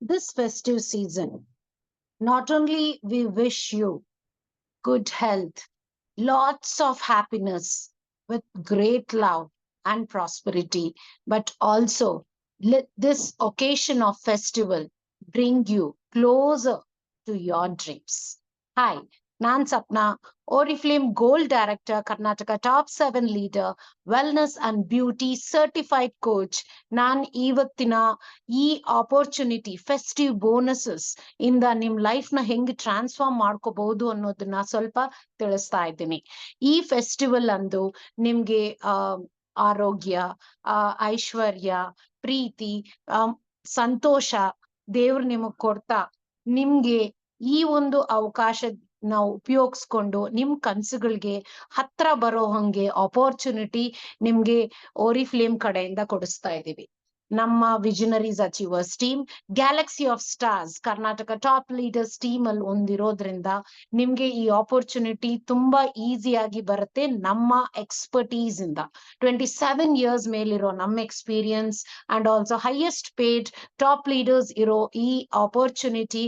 This festive season, not only we wish you good health, lots of happiness with great love and prosperity, but also let this occasion of festival bring you closer to your dreams. Hi, Nan Sapna, Oriflame Gold Director, Karnataka Top 7 Leader, Wellness and Beauty Certified Coach. Nan Ivattina, opportunity, festive bonuses ಇಂದ ನಿಮ್ life ನ ಹೆಂಗ್ transform ಮಾಡ್ಕೋಬಹುದು ಅನ್ನೋದನ್ನ ಸ್ವಲ್ಪ ತಿಳಿಸ್ತಾ ಇದ್ದೀನಿ. ಈ ಫೆಸ್ಟಿವಲ್ ಅಂದು ನಿಮ್ಗೆ ಆರೋಗ್ಯ, ಐಶ್ವರ್ಯ, ಪ್ರೀತಿ, ಸಂತೋಷ ದೇವ್ರು ನಿಮಗ್ ಕೊಡ್ತಾ ನಿಮ್ಗೆ ಈ ಒಂದು ಅವಕಾಶ ನಾವು ಉಪಯೋಗಿಸ್ಕೊಂಡು ನಿಮ್ ಕನ್ಸುಗಳಿಗೆ ಹತ್ರ ಬರೋ ಹಂಗೆ ಆಪರ್ಚುನಿಟಿ ನಿಮ್ಗೆ ಓರಿಫ್ಲೇಮ್ ಕಡೆಯಿಂದ ಕೊಡಿಸ್ತಾ ಇದ್ದೀವಿ. ನಮ್ಮ visionaries achievers team, galaxy of stars Karnataka top leaders team ಅಲ್ಲಿ ಹೊಂದಿರೋದ್ರಿಂದ ನಿಮ್ಗೆ ಈ ಆಪರ್ಚುನಿಟಿ ತುಂಬಾ ಈಸಿಯಾಗಿ ಬರುತ್ತೆ. ನಮ್ಮ ಎಕ್ಸ್ಪರ್ಟೀಸ್ ಇಂದ 27 ಇಯರ್ಸ್ ಮೇಲಿರೋ ನಮ್ಮ experience and also highest paid top leaders ಇರೋ ಈ ಆಪರ್ಚುನಿಟಿ,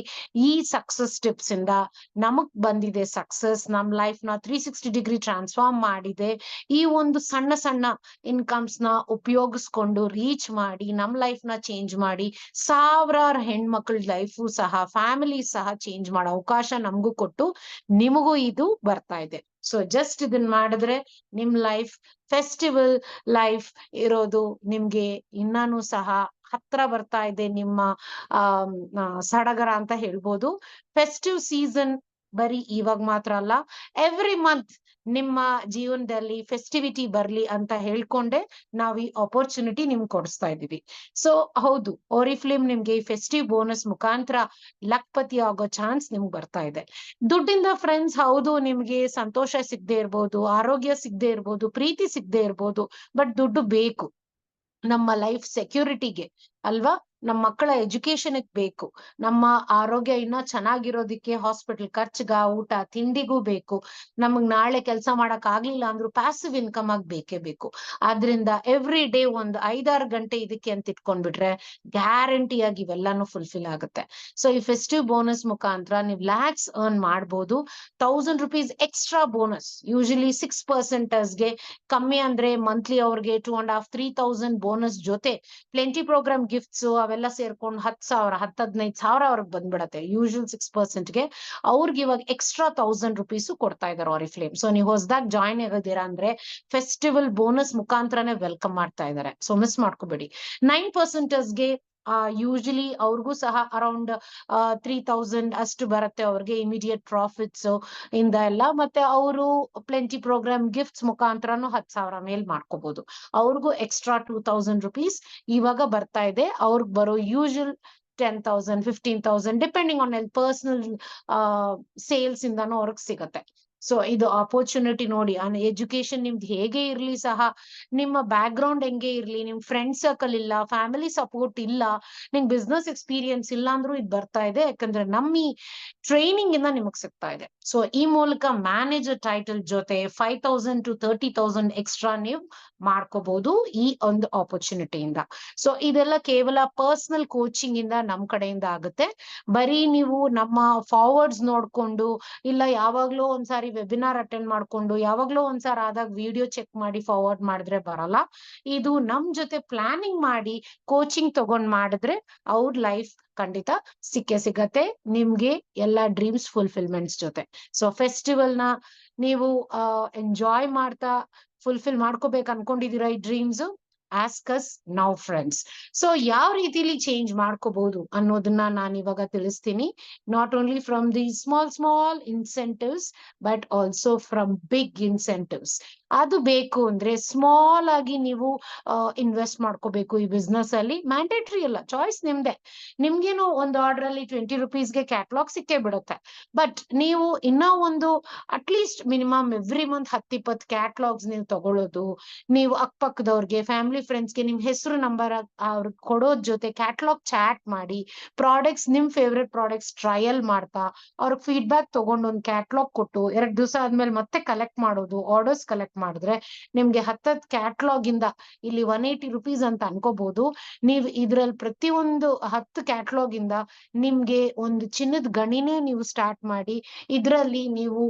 ಈ ಸಕ್ಸಸ್ ಟಿಪ್ಸ್ ಇಂದ ನಮಗ್ ಬಂದಿದೆ ಸಕ್ಸಸ್. ನಮ್ ಲೈಫ್ ನ 360 ಡಿಗ್ರಿ ಟ್ರಾನ್ಸ್ಫಾರ್ಮ್ ಮಾಡಿದೆ. ಈ ಒಂದು ಸಣ್ಣ ಸಣ್ಣ ಇನ್ಕಮ್ಸ್ ನ ಉಪಯೋಗಿಸ್ಕೊಂಡು ರೀಚ್ ಮಾಡಿ ನಮ್ ಲೈಫ್ ನ ಚೇಂಜ್ ಮಾಡಿ ಸಾವಿರಾರು ಹೆಣ್ಮಕ್ಳ ಲೈಫು ಸಹ, ಫ್ಯಾಮಿಲಿ ಸಹ ಚೇಂಜ್ ಮಾಡೋ ಅವಕಾಶ ನಮಗೂ ಕೊಟ್ಟು ನಿಮಗೂ ಇದು ಬರ್ತಾ ಇದೆ. ಸೊ ಜಸ್ಟ್ ಇದನ್ ಮಾಡಿದ್ರೆ ನಿಮ್ ಲೈಫ್ ಫೆಸ್ಟಿವಲ್ ಲೈಫ್ ಇರೋದು ನಿಮ್ಗೆ ಇನ್ನಾನು ಸಹ ಹತ್ರ ಬರ್ತಾ ಇದೆ. ನಿಮ್ಮ ಸಡಗರ ಅಂತ ಹೇಳ್ಬೋದು. ಫೆಸ್ಟಿವ್ ಸೀಸನ್ ಬರೀ ಇವಾಗ ಮಾತ್ರ ಅಲ್ಲ, ಎವ್ರಿ ಮಂತ್ ನಿಮ್ಮ ಜೀವನದಲ್ಲಿ ಫೆಸ್ಟಿವಿಟಿ ಬರ್ಲಿ ಅಂತ ಹೇಳ್ಕೊಂಡೆ ನಾವ್ ಈ ಆಪರ್ಚುನಿಟಿ ನಿಮ್ಗೆ ಕೊಡಿಸ್ತಾ ಇದೀವಿ. ಸೊ ಹೌದು, ಓರಿಫ್ಲೇಮ್ ನಿಮ್ಗೆ ಈ ಫೆಸ್ಟಿವ್ ಬೋನಸ್ ಮುಖಾಂತರ ಲಕ್ಪತಿ ಆಗೋ ಚಾನ್ಸ್ ನಿಮ್ಗೆ ಬರ್ತಾ ಇದೆ. ದುಡ್ಡಿಂದ ಫ್ರೆಂಡ್ಸ್ ಹೌದು, ನಿಮ್ಗೆ ಸಂತೋಷ ಸಿಗದೆ ಇರ್ಬೋದು, ಆರೋಗ್ಯ ಸಿಗದೆ ಇರ್ಬೋದು, ಪ್ರೀತಿ ಸಿಗದೆ ಇರ್ಬೋದು, ಬಟ್ ದುಡ್ಡು ಬೇಕು ನಮ್ಮ ಲೈಫ್ ಸೆಕ್ಯೂರಿಟಿಗೆ ಅಲ್ವಾ, ನಮ್ಮ ಮಕ್ಕಳ ಎಜುಕೇಶನ್ ಬೇಕು, ನಮ್ಮ ಆರೋಗ್ಯ ಇನ್ನ ಚೆನ್ನಾಗಿರೋದಿಕ್ಕೆ ಹಾಸ್ಪಿಟಲ್ ಖರ್ಚಿಗ, ಊಟ ತಿಂಡಿಗೂ ಬೇಕು. ನಮಗ್ ನಾಳೆ ಕೆಲಸ ಮಾಡಕ್ ಆಗ್ಲಿಲ್ಲ ಅಂದ್ರೂ ಪ್ಯಾಸಿವ್ ಇನ್ಕಮ್ ಆಗಿ ಬೇಕೇ ಬೇಕು. ಆದ್ರಿಂದ ಎವ್ರಿ ಡೇ ಒಂದು 5-6 ಗಂಟೆ ಇದಕ್ಕೆ ಅಂತ ಇಟ್ಕೊಂಡ್ಬಿಟ್ರೆ ಗ್ಯಾರಂಟಿಯಾಗಿ ಇವೆಲ್ಲಾನು ಫುಲ್ಫಿಲ್ ಆಗುತ್ತೆ. ಸೊ ಈ ಫೆಸ್ಟಿವ್ ಬೋನಸ್ ಮುಖಾಂತರ ನೀವು ಲ್ಯಾಕ್ಸ್ ಅರ್ನ್ ಮಾಡ್ಬೋದು. 1000 rupees ಎಕ್ಸ್ಟ್ರಾ ಬೋನಸ್, ಯೂಶಲಿ 6% ಗೆ ಕಮ್ಮಿ ಅಂದ್ರೆ ಮಂತ್ಲಿ ಅವ್ರಿಗೆ 2.5-3,000 ಬೋನಸ್ ಜೊತೆ ಪ್ಲೆಂಟಿ ಪ್ರೋಗ್ರಾಮ್ ಗಿಫ್ಟ್ಸ್ ಅವೆಲ್ಲ ಸೇರ್ಕೊಂಡು 10,000, 10-15,000 ಅವ್ರಿಗೆ ಬಂದ್ಬಿಡತ್ತೆ. ಯೂಶಲ್ 6% ಗೆ ಅವ್ರಿಗೆ ಇವಾಗ ಎಕ್ಸ್ಟ್ರಾ 1000 rupees ಕೊಡ್ತಾ ಇದಾರೆ ಆರಿಫ್ಲೇಮ್. ಸೊ ನೀವು ಹೊಸದಾಗಿ ಜಾಯಿನ್ ಆಗಿದ್ದೀರಾ ಅಂದ್ರೆ ಫೆಸ್ಟಿವಲ್ ಬೋನಸ್ ಮುಖಾಂತರನೇ ವೆಲ್ಕಮ್ ಮಾಡ್ತಾ ಇದಾರೆ. ಸೊ ಮಿಸ್ ಮಾಡ್ಕೋಬೇಡಿ. 9% ಗೆ ಯೂಶಲಿ ಅವ್ರಿಗೂ ಸಹ ಅರೌಂಡ್ 3,000 ಅಷ್ಟು ಬರುತ್ತೆ ಅವ್ರಿಗೆ ಇಮಿಡಿಯೇಟ್ ಪ್ರಾಫಿಟ್ಸ್ ಇಂದ ಎಲ್ಲ. ಮತ್ತೆ ಅವರು ಪ್ಲೆಂಟಿ ಪ್ರೋಗ್ರಾಮ್ ಗಿಫ್ಟ್ಸ್ ಮುಖಾಂತರನು 10,000 ಮೇಲ್ ಮಾಡ್ಕೋಬಹುದು. ಅವ್ರಿಗೂ ಎಕ್ಸ್ಟ್ರಾ 2,000 rupees ಇವಾಗ ಬರ್ತಾ ಇದೆ. ಅವ್ರಿಗೆ ಬರೋ usual 10,000, 15,000 depending on personal sales ಇಂದಾನು ಅವ್ರಿಗೆ ಸಿಗತ್ತೆ. ಸೊ ಇದು ಆಪರ್ಚುನಿಟಿ ನೋಡಿ. ಎಜುಕೇಶನ್ ನಿಮ್ದು ಹೇಗೆ ಇರ್ಲಿ ಸಹ, ನಿಮ್ಮ ಬ್ಯಾಕ್ ಗ್ರೌಂಡ್ ಹೆಂಗೆ ಇರ್ಲಿ, ನಿಮ್ ಫ್ರೆಂಡ್ ಸರ್ಕಲ್ ಇಲ್ಲ, ಫ್ಯಾಮಿಲಿ ಸಪೋರ್ಟ್ ಇಲ್ಲ, ನಿಮ್ ಬಿಸ್ನೆಸ್ ಎಕ್ಸ್ಪೀರಿಯನ್ಸ್ ಇಲ್ಲ ಅಂದ್ರೂ ಇದು ಬರ್ತಾ ಇದೆ. ಯಾಕಂದ್ರೆ ನಮ್ಮ ಈ ಟ್ರೈನಿಂಗ್ ಇಂದ ನಿಮಗ್ ಸಿಗ್ತಾ ಇದೆ. ಸೊ ಈ ಮೂಲಕ ಮ್ಯಾನೇಜರ್ ಟೈಟಲ್ ಜೊತೆ 5,000 to 30,000 ಎಕ್ಸ್ಟ್ರಾ ನೀವು ಮಾಡ್ಕೋಬಹುದು ಈ ಒಂದು ಆಪರ್ಚುನಿಟಿಯಿಂದ. ಸೊ ಇದೆಲ್ಲ ಕೇವಲ ಪರ್ಸನಲ್ ಕೋಚಿಂಗ್ ಇಂದ ನಮ್ ಕಡೆಯಿಂದ ಆಗುತ್ತೆ. ಬರೀ ನೀವು ನಮ್ಮ ಫಾರ್ವರ್ಡ್ಸ್ ನೋಡ್ಕೊಂಡು, ಇಲ್ಲ ಯಾವಾಗ್ಲೂ ಒಂದ್ಸಾರಿ ವೆಬಿನಾರ್ ಅಟೆಂಡ್ ಮಾಡ್ಕೊಂಡು, ಯಾವಾಗ್ಲೋ ಒಂದ್ಸಾರಿ ಆದಾಗ ವಿಡಿಯೋ ಚೆಕ್ ಮಾಡಿ ಫಾರ್ವರ್ಡ್ ಮಾಡಿದ್ರೆ ಬರಲ್ಲ. ಇದು ನಮ್ ಜೊತೆ ಪ್ಲಾನಿಂಗ್ ಮಾಡಿ ಕೋಚಿಂಗ್ ತಗೊಂಡ್ ಮಾಡಿದ್ರೆ ಅವ್ರ ಲೈಫ್ ಖಂಡಿತ ಸಿಕ್ಕೇ ಸಿಗತ್ತೆ ನಿಮ್ಗೆ ಎಲ್ಲಾ ಡ್ರೀಮ್ಸ್ ಫುಲ್ಫಿಲ್ಮೆಂಟ್ಸ್ ಜೊತೆ. ಸೊ ಫೆಸ್ಟಿವಲ್ ನ ನೀವು ಎಂಜಾಯ್ ಮಾಡ್ತಾ ಫುಲ್ಫಿಲ್ ಮಾಡ್ಕೋಬೇಕು ಅನ್ಕೊಂಡಿದೀರಾ ಈ dreams, ask us now friends. So ಯಾವ ರೀತಿಲಿ ಚೇಂಜ್ ಮಾಡ್ಕೋಬಹುದು ಅನ್ನೋದನ್ನ ನಾನು ಇವಾಗ ತಿಳಿಸ್ತೀನಿ. Not only from the small incentives but also from big incentives. ಅದು ಬೇಕು ಅಂದ್ರೆ ಸ್ಮಾಲ್ ಆಗಿ ನೀವು ಇನ್ವೆಸ್ಟ್ ಮಾಡ್ಕೋಬೇಕು ಈ ಬಿಸ್ನೆಸ್ ಅಲ್ಲಿ. ಮ್ಯಾಂಡೇಟ್ರಿ ಅಲ್ಲ, ಚಾಯ್ಸ್ ನಿಮ್ದೆ. ನಿಮ್ಗೇನು ಒಂದು ಆರ್ಡರ್ ಅಲ್ಲಿ 20 rupeesಗೆ ಕ್ಯಾಟ್ಲಾಗ್ ಸಿಕ್ಕೇ ಬಿಡುತ್ತೆ. ಬಟ್ ನೀವು ಇನ್ನ ಒಂದು at least minimum every month 10-20 catalogues ನೀವು ತಗೊಳ್ಳೋದು, ನೀವು ಅಕ್ಕಪಕ್ಕದವ್ರಿಗೆ, ಫ್ಯಾಮಿಲಿ ಫ್ರೆಂಡ್ಸ್ಗೆ ನಿಮ್ ಹೆಸರು ನಂಬರ್ ಅವ್ರಿಗೆ ಕೊಡೋದ್ ಜೊತೆ ಕ್ಯಾಟ್ಲಾಗ್ ಚಾಟ್ ಮಾಡಿ, ಪ್ರಾಡಕ್ಟ್ಸ್ ನಿಮ್ ಫೇವ್ರೆಟ್ ಪ್ರಾಡಕ್ಟ್ಸ್ ಟ್ರಯಲ್ ಮಾಡ್ತಾ ಅವ್ರಿಗೆ ಫೀಡ್ಬ್ಯಾಕ್ ತಗೊಂಡು ಒಂದು ಕ್ಯಾಟ್ಲಾಗ್ ಕೊಟ್ಟು 2 ದಿವಸ ಆದ್ಮೇಲೆ ಮತ್ತೆ ಕಲೆಕ್ಟ್ ಮಾಡೋದು, ಆರ್ಡರ್ಸ್ ಕಲೆಕ್ಟ್ ಮಾಡಿದ್ರೆ ನಿಮ್ಗೆ 10 ಕ್ಯಾಟ್ಲಾಗ್ ಇಂದ ಇಲ್ಲಿ 180 rupees ಅಂತ ಅನ್ಕೋಬಹುದು. ನೀವು ಇದ್ರಲ್ಲಿ ಪ್ರತಿಯೊಂದು 10 ಕ್ಯಾಟ್ಲಾಗ್ ಇಂದ ನಿಮ್ಗೆ ಒಂದು ಚಿನ್ನದ ಗಣಿನೇ ನೀವು ಸ್ಟಾರ್ಟ್ ಮಾಡಿ ಇದ್ರಲ್ಲಿ ನೀವು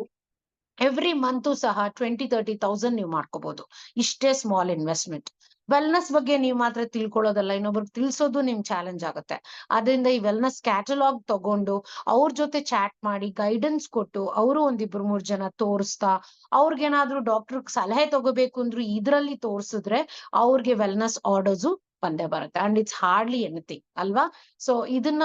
ಎವ್ರಿ ಮಂತ್ ಸಹ 20-30,000 ನೀವು ಮಾಡ್ಕೋಬಹುದು. ಇಷ್ಟೇ ಸ್ಮಾಲ್ ಇನ್ವೆಸ್ಟ್ಮೆಂಟ್. ವೆಲ್ನೆಸ್ ಬಗ್ಗೆ ನೀವು ಮಾತ್ರ ತಿಳ್ಕೊಳ್ಳೋದಲ್ಲ, ಇನ್ನೊಬ್ರಿಗೆ ತಿಳಿಸೋದು ನಿಮ್ ಚಾಲೆಂಜ್ ಆಗುತ್ತೆ. ಅದರಿಂದ ಈ ವೆಲ್ನೆಸ್ ಕ್ಯಾಟಲಾಗ್ ತಗೊಂಡು ಅವ್ರ ಜೊತೆ ಚಾಟ್ ಮಾಡಿ ಗೈಡೆನ್ಸ್ ಕೊಟ್ಟು ಅವರು 1-2-3 ಜನ ತೋರಿಸ್ತಾ ಅವ್ರಿಗೇನಾದ್ರೂ ಡಾಕ್ಟರ್ ಸಲಹೆ ತಗೋಬೇಕು ಅಂದ್ರು ಇದ್ರಲ್ಲಿ ತೋರ್ಸಿದ್ರೆ ಅವ್ರಿಗೆ ವೆಲ್ನೆಸ್ ಆರ್ಡರ್ಸು ಬಂದೇ ಬರುತ್ತೆ. ಅಂಡ್ ಇಟ್ಸ್ ಹಾರ್ಡ್ಲಿ ಎನಿಥಿಂಗ್ ಅಲ್ವಾ. ಸೊ ಇದನ್ನ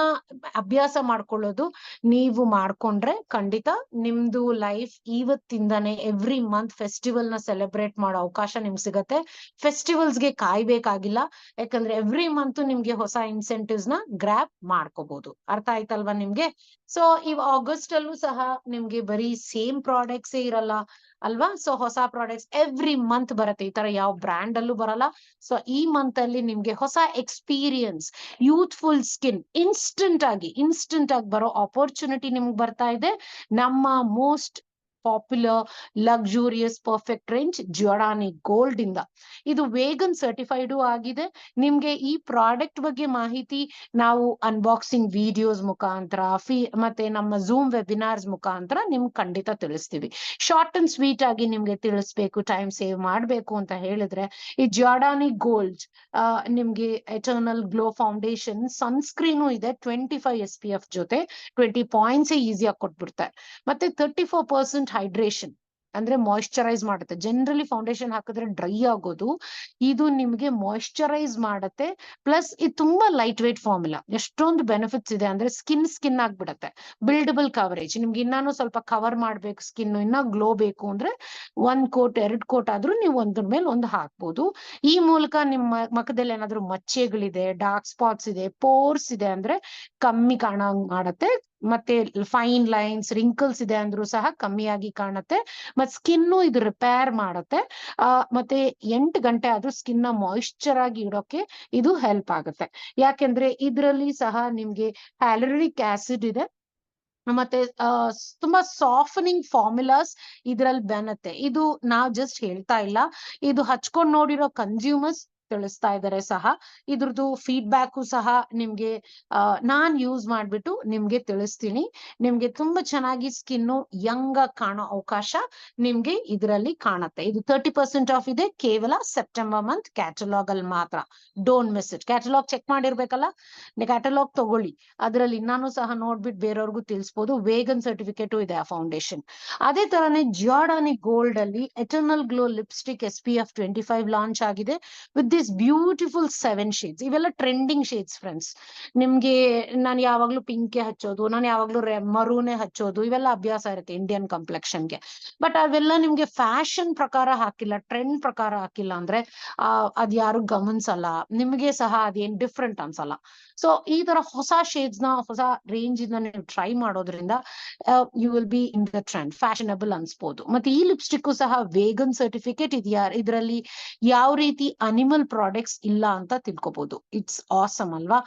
ಅಭ್ಯಾಸ ಮಾಡ್ಕೊಳ್ಳೋದು ನೀವು ಮಾಡ್ಕೊಂಡ್ರೆ ಖಂಡಿತ ನಿಮ್ದು ಲೈಫ್ ಇವತ್ತಿಂದಾನೇ ಎವ್ರಿ ಮಂತ್ ಫೆಸ್ಟಿವಲ್ ನ ಸೆಲೆಬ್ರೇಟ್ ಮಾಡೋ ಅವಕಾಶ ನಿಮ್ಗೆ ಸಿಗತ್ತೆ. ಫೆಸ್ಟಿವಲ್ಸ್ಗೆ ಕಾಯ್ಬೇಕಾಗಿಲ್ಲ, ಯಾಕಂದ್ರೆ ಎವ್ರಿ ಮಂತ್ ನಿಮ್ಗೆ ಹೊಸ ಇನ್ಸೆಂಟಿವ್ಸ್ ನ ಗ್ರಾಪ್ ಮಾಡ್ಕೋಬಹುದು. ಅರ್ಥ ಆಯ್ತಲ್ವಾ ನಿಮ್ಗೆ? ಸೊ ಇವ್ ಆಗಸ್ಟ್ ಅಲ್ಲೂ ಸಹ ನಿಮ್ಗೆ ಬರೀ ಸೇಮ್ ಪ್ರಾಡಕ್ಟ್ಸ್ ಇರಲ್ಲ ಅಲ್ವಾ. ಸೊ ಹೊಸ ಪ್ರಾಡಕ್ಟ್ಸ್ ಎವ್ರಿ ಮಂತ್ ಬರುತ್ತೆ, ಈ ತರ ಯಾವ ಬ್ರ್ಯಾಂಡ್ ಅಲ್ಲೂ ಬರಲ್ಲ. ಸೊ ಈ ಮಂತ್ ಅಲ್ಲಿ ನಿಮ್ಗೆ ಹೊಸ ಎಕ್ಸ್ಪೀರಿಯನ್ಸ್, ಯೂತ್ಫುಲ್ ಸ್ಕಿನ್ ಇನ್ಸ್ಟೆಂಟ್ ಆಗಿ ಬರೋ ಆಪರ್ಚುನಿಟಿ ನಿಮ್ಗೆ ಬರ್ತಾ ಇದೆ ನಮ್ಮ most popular luxurious perfect range Giordani gold ಇಂದ. ಇದು ವೇಗನ್ ಸರ್ಟಿಫೈಡ್ ಆಗಿದೆ. ನಿಮ್ಗೆ ಈ ಪ್ರಾಡಕ್ಟ್ ಬಗ್ಗೆ ಮಾಹಿತಿ ನಾವು ಅನ್ಬಾಕ್ಸಿಂಗ್ ವಿಡಿಯೋಸ್ ಮುಖಾಂತರ ಮತ್ತೆ ನಮ್ಮ ಝೂಮ್ ವೆಬಿನಾರ್ಸ್ ಮುಖಾಂತರ ನಿಮ್ಗೆ ಖಂಡಿತ ತಿಳಿಸ್ತೀವಿ. ಶಾರ್ಟ್ ಅಂಡ್ ಸ್ವೀಟ್ ಆಗಿ ನಿಮ್ಗೆ ತಿಳಿಸ್ಬೇಕು, ಟೈಮ್ ಸೇವ್ ಮಾಡ್ಬೇಕು ಅಂತ ಹೇಳಿದ್ರೆ ಈ ಜಿಯೋಡಾನಿ ಗೋಲ್ಡ್ ನಿಮ್ಗೆ ಎಟರ್ನಲ್ ಗ್ಲೋ ಫೌಂಡೇಶನ್ ಸನ್ಸ್ಕ್ರೀನು ಇದೆ. 25 SPF ಜೊತೆ 20 ಪಾಯಿಂಟ್ಸ್ ಈಸಿಯಾಗಿ ಕೊಟ್ಬಿಡ್ತಾರೆ. ಮತ್ತೆ 34% ಹೈಡ್ರೇಷನ್ ಅಂದ್ರೆ ಮಾಯಿಶ್ಚರೈಸ್ ಮಾಡುತ್ತೆ. ಜನರಲಿ ಫೌಂಡೇಶನ್ ಹಾಕಿದ್ರೆ ಡ್ರೈ ಆಗೋದು, ಇದು ನಿಮ್ಗೆ ಮಾಯಿಶ್ಚರೈಸ್ ಮಾಡುತ್ತೆ. ಪ್ಲಸ್ ಇದು ತುಂಬಾ ಲೈಟ್ ವೇಟ್ ಫಾರ್ಮುಲಾ. ಎಷ್ಟೊಂದು ಬೆನಿಫಿಟ್ಸ್ ಇದೆ ಅಂದ್ರೆ ಸ್ಕಿನ್ ಆಗ್ಬಿಡತ್ತೆ, ಬಿಲ್ಡಬಲ್ ಕವರೇಜ್. ನಿಮ್ಗೆ ಇನ್ನಾನು ಸ್ವಲ್ಪ ಕವರ್ ಮಾಡ್ಬೇಕು ಸ್ಕಿನ್, ಇನ್ನ ಗ್ಲೋ ಬೇಕು ಅಂದ್ರೆ 1 ಕೋಟ್ 2 ಕೋಟ್ ಆದ್ರೂ ನೀವು ಒಂದ್ರ ಮೇಲೆ ಒಂದು ಹಾಕ್ಬೋದು. ಈ ಮೂಲಕ ನಿಮ್ಮ ಮುಖದಲ್ಲಿ ಏನಾದ್ರೂ ಮಚ್ಚೆಗಳಿದೆ, ಡಾರ್ಕ್ ಸ್ಪಾಟ್ಸ್ ಇದೆ, ಪೋರ್ಸ್ ಇದೆ ಅಂದ್ರೆ ಕಮ್ಮಿ ಕಾಣಂಗ್ ಮಾಡತ್ತೆ. ಮತ್ತೆ ಫೈನ್ ಲೈನ್ಸ್ ರಿಂಕಲ್ಸ್ ಇದೆ ಅಂದ್ರೂ ಸಹ ಕಮ್ಮಿಯಾಗಿ ಕಾಣುತ್ತೆ. ಮತ್ ಸ್ಕಿನ್ನು ಇದು ರಿಪೇರ್ ಮಾಡುತ್ತೆ. ಮತ್ತೆ 8 ಗಂಟೆ ಆದ್ರೂ ಸ್ಕಿನ್ ನ ಮಾಯಿಶ್ಚರ್ ಆಗಿ ಇಡೋಕೆ ಇದು ಹೆಲ್ಪ್ ಆಗುತ್ತೆ. ಯಾಕೆಂದ್ರೆ ಇದ್ರಲ್ಲಿ ಸಹ ನಿಮ್ಗೆ ಹ್ಯಾಲುರಿಕ್ ಆಸಿಡ್ ಇದೆ. ಮತ್ತೆ ತುಂಬಾ ಸಾಫ್ಟನಿಂಗ್ ಫಾರ್ಮುಲಾಸ್ ಇದ್ರಲ್ಲಿ ಬರುತ್ತೆ. ಇದು ನಾವ್ ಜಸ್ಟ್ ಹೇಳ್ತಾ ಇಲ್ಲ, ಇದು ಹಚ್ಕೊಂಡ್ ನೋಡಿರೋ ಕನ್ಸ್ಯೂಮರ್ಸ್ ತಿಳಿಸ್ತಾ ಇದಾರೆ ಸಹ. ಇದ್ರದ್ದು ಫೀಡ್ಬ್ಯಾಕು ಸಹ ನಿಮ್ಗೆ ನಾನ್ ಯೂಸ್ ಮಾಡ್ಬಿಟ್ಟು ನಿಮ್ಗೆ ತಿಳಿಸ್ತೀನಿ. ನಿಮ್ಗೆ ತುಂಬಾ ಚೆನ್ನಾಗಿ ಸ್ಕಿನ್ನು ಯಂಗ್ ಆಗಿ ಕಾಣೋ ಅವಕಾಶ ನಿಮ್ಗೆ ಇದರಲ್ಲಿ ಕಾಣುತ್ತೆ. ಇದು 30% ಆಫ್ ಇದೆ ಕೇವಲ ಸೆಪ್ಟೆಂಬರ್ ಮಂತ್ ಕ್ಯಾಟಲಾಗ್ ಅಲ್ಲಿ ಮಾತ್ರ. Don't miss it. Catalogue check ಮಾಡಿರ್ಬೇಕಲ್ಲ, ಕ್ಯಾಟಲಾಗ್ ತಗೊಳ್ಳಿ. ಅದರಲ್ಲಿ ನಾನು ಸಹ ನೋಡ್ಬಿಟ್ಟು ಬೇರೆಯವ್ರಿಗೂ ತಿಳಿಸ್ಬೋದು. ವೇಗನ್ ಸರ್ಟಿಫಿಕೇಟ್ ಇದೆ ಆ ಫೌಂಡೇಶನ್. ಅದೇ ತರನೇ ಜಿಯೋಡಾನಿ ಗೋಲ್ಡ್ ಅಲ್ಲಿ eternal glow lipstick SPF 25 launch ಆಗಿದೆ ವಿತ್ ದಿಸ್ ಬ್ಯೂಟಿಫುಲ್ 7 ಶೇಡ್ಸ್. ಇವೆಲ್ಲ ಟ್ರೆಂಡಿಂಗ್ ಶೇಡ್ಸ್ ಫ್ರೆಂಡ್ಸ್. ನಿಮ್ಗೆ ನಾನು ಯಾವಾಗ್ಲೂ ಪಿಂಕೆ ಹಚ್ಚೋದು, ನಾನು ಯಾವಾಗ್ಲೂ ಮರೂನೆ ಹಚ್ಚೋದು, ಇವೆಲ್ಲ ಅಭ್ಯಾಸ ಇರುತ್ತೆ ಇಂಡಿಯನ್ ಕಂಪ್ಲೆಕ್ಷನ್ಗೆ. ಬಟ್ ಅವೆಲ್ಲ ನಿಮ್ಗೆ ಫ್ಯಾಷನ್ ಪ್ರಕಾರ ಹಾಕಿಲ್ಲ, ಟ್ರೆಂಡ್ ಪ್ರಕಾರ ಹಾಕಿಲ್ಲ ಅಂದ್ರೆ ಅದ್ ಯಾರು ಗಮನಿಸಲ್ಲ, ನಿಮ್ಗೆ ಸಹ ಅದೇನ್ ಡಿಫ್ರೆಂಟ್ ಅನ್ಸಲ್ಲ. ಸೊ ಈ ತರ ಹೊಸ ಶೇಡ್ಸ್ ನ, ಹೊಸ ರೇಂಜ್ ಇಂದ ನೀವು ಟ್ರೈ ಮಾಡೋದ್ರಿಂದ you will be in the trend, fashionable ಅನ್ಸ್ಬೋದು. ಮತ್ತೆ ಈ ಲಿಪ್ಸ್ಟಿಕ್ ಸಹ ವೇಗನ್ ಸರ್ಟಿಫಿಕೇಟ್ ಇದೆಯಾ, ಇದರಲ್ಲಿ ಯಾವ ರೀತಿ ಅನಿಮಲ್ ಪ್ರಾಡಕ್ಟ್ಸ್ ಇಲ್ಲ ಅಂತ ತಿಳ್ಕೊಬಹುದು. ಇಟ್ಸ್ ಆಸಮ್ ಅಲ್ವಾ.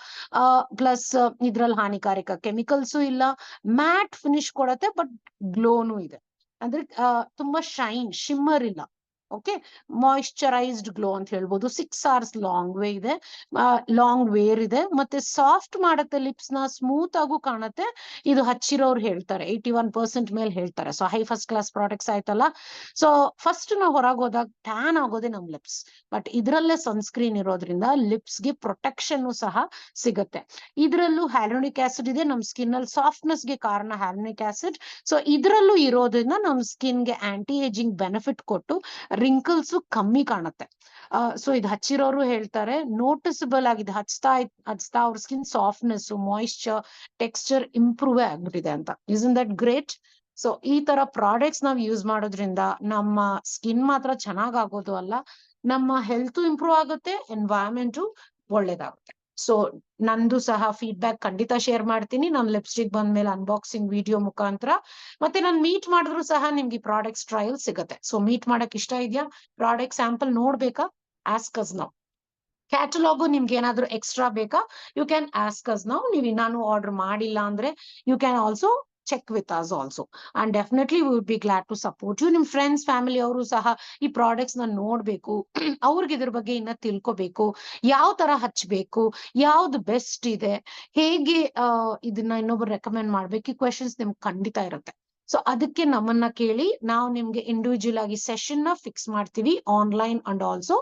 ಪ್ಲಸ್ ಇದ್ರಲ್ಲಿ ಹಾನಿಕಾರಕ ಕೆಮಿಕಲ್ಸು ಇಲ್ಲ, ಮ್ಯಾಟ್ ಫಿನಿಶ್ ಕೊಡತ್ತೆ, ಬಟ್ ಗ್ಲೋನು ಇದೆ. ಅಂದ್ರೆ ತುಂಬಾ ಶಿಮ್ಮರ್ ಇಲ್ಲ. ಓಕೆ, ಮಾಯಿಶ್ಚರೈಸ್ಡ್ ಗ್ಲೋ ಅಂತ ಹೇಳ್ಬೋದು. 6 hours ಲಾಂಗ್ ವೇ ಇದೆ, ಲಾಂಗ್ ವೇರ್ ಇದೆ. ಮತ್ತೆ ಸಾಫ್ಟ್ ಮಾಡುತ್ತೆ ಲಿಪ್ಸ್ ನ, ಸ್ಮೂತ್ ಆಗು ಕಾಣುತ್ತೆ. ಇದು ಹಚ್ಚಿರೋರು ಹೇಳ್ತಾರೆ 81% ಮೇಲೆ ಹೇಳ್ತಾರೆ. So high first class products ಆಯ್ತಲ್ಲ. ಸೊ ಫಸ್ಟ್ ನಾವು ಹೊರಗೆ ಹೋದಾಗ ಟ್ಯಾನ್ ಆಗೋದೇ ನಮ್ ಲಿಪ್ಸ್, ಬಟ್ ಇದ್ರಲ್ಲೇ ಸನ್ಸ್ಕ್ರೀನ್ ಇರೋದ್ರಿಂದ ಲಿಪ್ಸ್ ಗೆ ಪ್ರೊಟೆಕ್ಷನ್ ಸಹ ಸಿಗುತ್ತೆ. ಇದ್ರಲ್ಲೂ ಹ್ಯಾಲುರಿಕ್ ಆಸಿಡ್ ಇದೆ, ನಮ್ ಸ್ಕಿನ್ ಅಲ್ಲಿ ಸಾಫ್ಟ್ನೆಸ್ ಗೆ ಕಾರಣ ಹ್ಯಾಲುರಿಕ್ ಆಸಿಡ್. ಸೊ ಇದ್ರಲ್ಲೂ ಇರೋದ್ರಿಂದ ನಮ್ ಸ್ಕಿನ್ ಗೆ ಆಂಟಿ ಏಜಿಂಗ್ ಬೆನಿಫಿಟ್ ಕೊಟ್ಟು ರಿಂಕಲ್ಸ್ ಕಮ್ಮಿ ಕಾಣುತ್ತೆ. ಸೊ ಇದು ಹಚ್ಚಿರೋರು ಹೇಳ್ತಾರೆ ನೋಟಿಸಬಲ್ ಆಗಿದೆ, ಹಚ್ತಾ ಅವ್ರ skin softness, moisture, texture improve ಆಗ್ಬಿಟ್ಟಿದೆ ಅಂತ. Isn't that great? ಸೊ ಈ ತರ ಪ್ರಾಡಕ್ಟ್ಸ್ ನಾವ್ ಯೂಸ್ ಮಾಡೋದ್ರಿಂದ ನಮ್ಮ ಸ್ಕಿನ್ ಮಾತ್ರ ಚೆನ್ನಾಗ್ ಆಗೋದು ಅಲ್ಲ, ನಮ್ಮ ಹೆಲ್ತ್ ಇಂಪ್ರೂವ್ ಆಗುತ್ತೆ, ಎನ್ವೈರನ್ಮೆಂಟ್ ಒಳ್ಳೇದಾಗುತ್ತೆ. ಸೊ ನಂದು ಸಹ ಫೀಡ್ಬ್ಯಾಕ್ ಖಂಡಿತ ಶೇರ್ ಮಾಡ್ತೀನಿ ನಾನು ಲಿಪ್ಸ್ಟಿಕ್ ಬಂದ್ಮೇಲೆ ಅನ್ಬಾಕ್ಸಿಂಗ್ ವಿಡಿಯೋ ಮುಖಾಂತರ. ಮತ್ತೆ ನಾನು ಮೀಟ್ ಮಾಡಿದ್ರು ಸಹ ನಿಮ್ಗೆ ಈ ಪ್ರಾಡಕ್ಟ್ಸ್ ಟ್ರಯಲ್ ಸಿಗುತ್ತೆ. ಸೊ ಮೀಟ್ ಮಾಡಕ್ ಇಷ್ಟ ಇದೆಯಾ, ಪ್ರಾಡಕ್ಟ್ ಸ್ಯಾಂಪಲ್ ನೋಡ್ಬೇಕಾ, ಆಸ್ಕ್ ಅಸ್ ನೌ. ಕ್ಯಾಟಲಾಗು ನಿಮ್ಗೆ ಏನಾದ್ರು ಎಕ್ಸ್ಟ್ರಾ ಬೇಕಾ, you can ask us now. ನೀವು ಇನ್ನಾನು ಆರ್ಡರ್ ಮಾಡಿಲ್ಲ ಅಂದ್ರೆ you can also check with us also, and definitely we would be glad to support you. ನಿಮ್ ಫ್ರೆಂಡ್ಸ್ ಫ್ಯಾಮಿಲಿ ಅವರು ಸಹ ಈ ಪ್ರಾಡಕ್ಟ್ಸ್ ನ ನೋಡ್ಬೇಕು, ಅವ್ರಿಗೆ ಇದ್ರ ಬಗ್ಗೆ ಇನ್ನ ತಿಳ್ಕೊಬೇಕು, ಯಾವ ತರ ಹಚ್ಬೇಕು, ಯಾವ್ದು ಬೆಸ್ಟ್ ಇದೆ, ಹೇಗೆ ಇದನ್ನ ಇನ್ನೊಬ್ರು ರೆಕಮೆಂಡ್ ಮಾಡ್ಬೇಕು, ಈ ಕ್ವೆಶನ್ಸ್ ನಿಮ್ಗೆ ಖಂಡಿತ ಇರುತ್ತೆ. ಸೊ ಅದಕ್ಕೆ ನಮ್ಮನ್ನ ಕೇಳಿ, ನಾವು ನಿಮ್ಗೆ ಇಂಡಿವಿಜುವಲ್ ಆಗಿ ಸೆಷನ್ ನ ಫಿಕ್ಸ್ ಮಾಡ್ತೀವಿ, online and also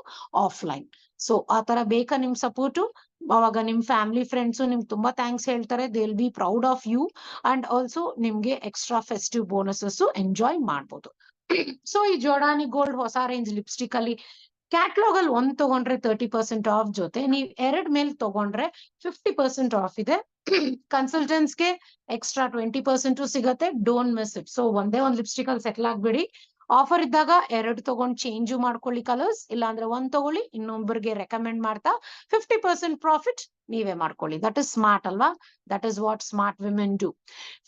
offline. So ಆ ತರ ಬೇಕಾ ನಿಮ್ ಸಪೋರ್ಟು? ಅವಾಗ ನಿಮ್ ಫ್ಯಾಮಿಲಿ ಫ್ರೆಂಡ್ಸ್ ನಿಮ್ಗೆ ತುಂಬಾ ಥ್ಯಾಂಕ್ಸ್ ಹೇಳ್ತಾರೆ, they will be proud of you, and also ನಿಮ್ಗೆ ಎಕ್ಸ್ಟ್ರಾ ಫೆಸ್ಟಿವ್ ಬೋನಸಸ್ ಎಂಜಾಯ್ ಮಾಡ್ಬೋದು. ಸೊ ಈ ಜೋಡಾನಿ ಗೋಲ್ಡ್ ಹೊಸ ರೇಂಜ್ ಲಿಪ್ಸ್ಟಿಕ್ ಅಲ್ಲಿ ಕ್ಯಾಟ್ಲಾಗ್ ಅಲ್ಲಿ ಒಂದ್ ತಗೊಂಡ್ರೆ 30% ಆಫ್ ಜೊತೆ ನೀವ್ ಎರಡ್ ಮೇಲ್ ತಗೊಂಡ್ರೆ 50% ಆಫ್ ಇದೆ. ಕನ್ಸಲ್ಟೆನ್ಸ್ಗೆ ಎಕ್ಸ್ಟ್ರಾ 20% ಸಿಗತ್ತೆ. Don't miss it. ಸೊ ಒಂದೇ ಒಂದ್ ಲಿಪ್ಸ್ಟಿಕ್ ಅಲ್ಲಿ ಸೆಟ್ಲ್ ಆಗ್ಬಿಡಿ. ಆಫರ್ ಇದ್ದಾಗ ಎರಡು ತಗೊಂಡ್ ಚೇಂಜ್ ಮಾಡ್ಕೊಳ್ಳಿ ಕಲರ್ಸ್, ಇಲ್ಲಾಂದ್ರೆ ಒಂದ್ ತಗೊಳ್ಳಿ, ಇನ್ನೊಬ್ಬರಿಗೆ ರೆಕಮೆಂಡ್ ಮಾಡ್ತಾ 50% ಪ್ರಾಫಿಟ್ ನೀವೇ ಮಾಡ್ಕೊಳ್ಳಿ. ದಟ್ ಇಸ್ ಸ್ಮಾರ್ಟ್ ಅಲ್ವಾ? That is what smart women do.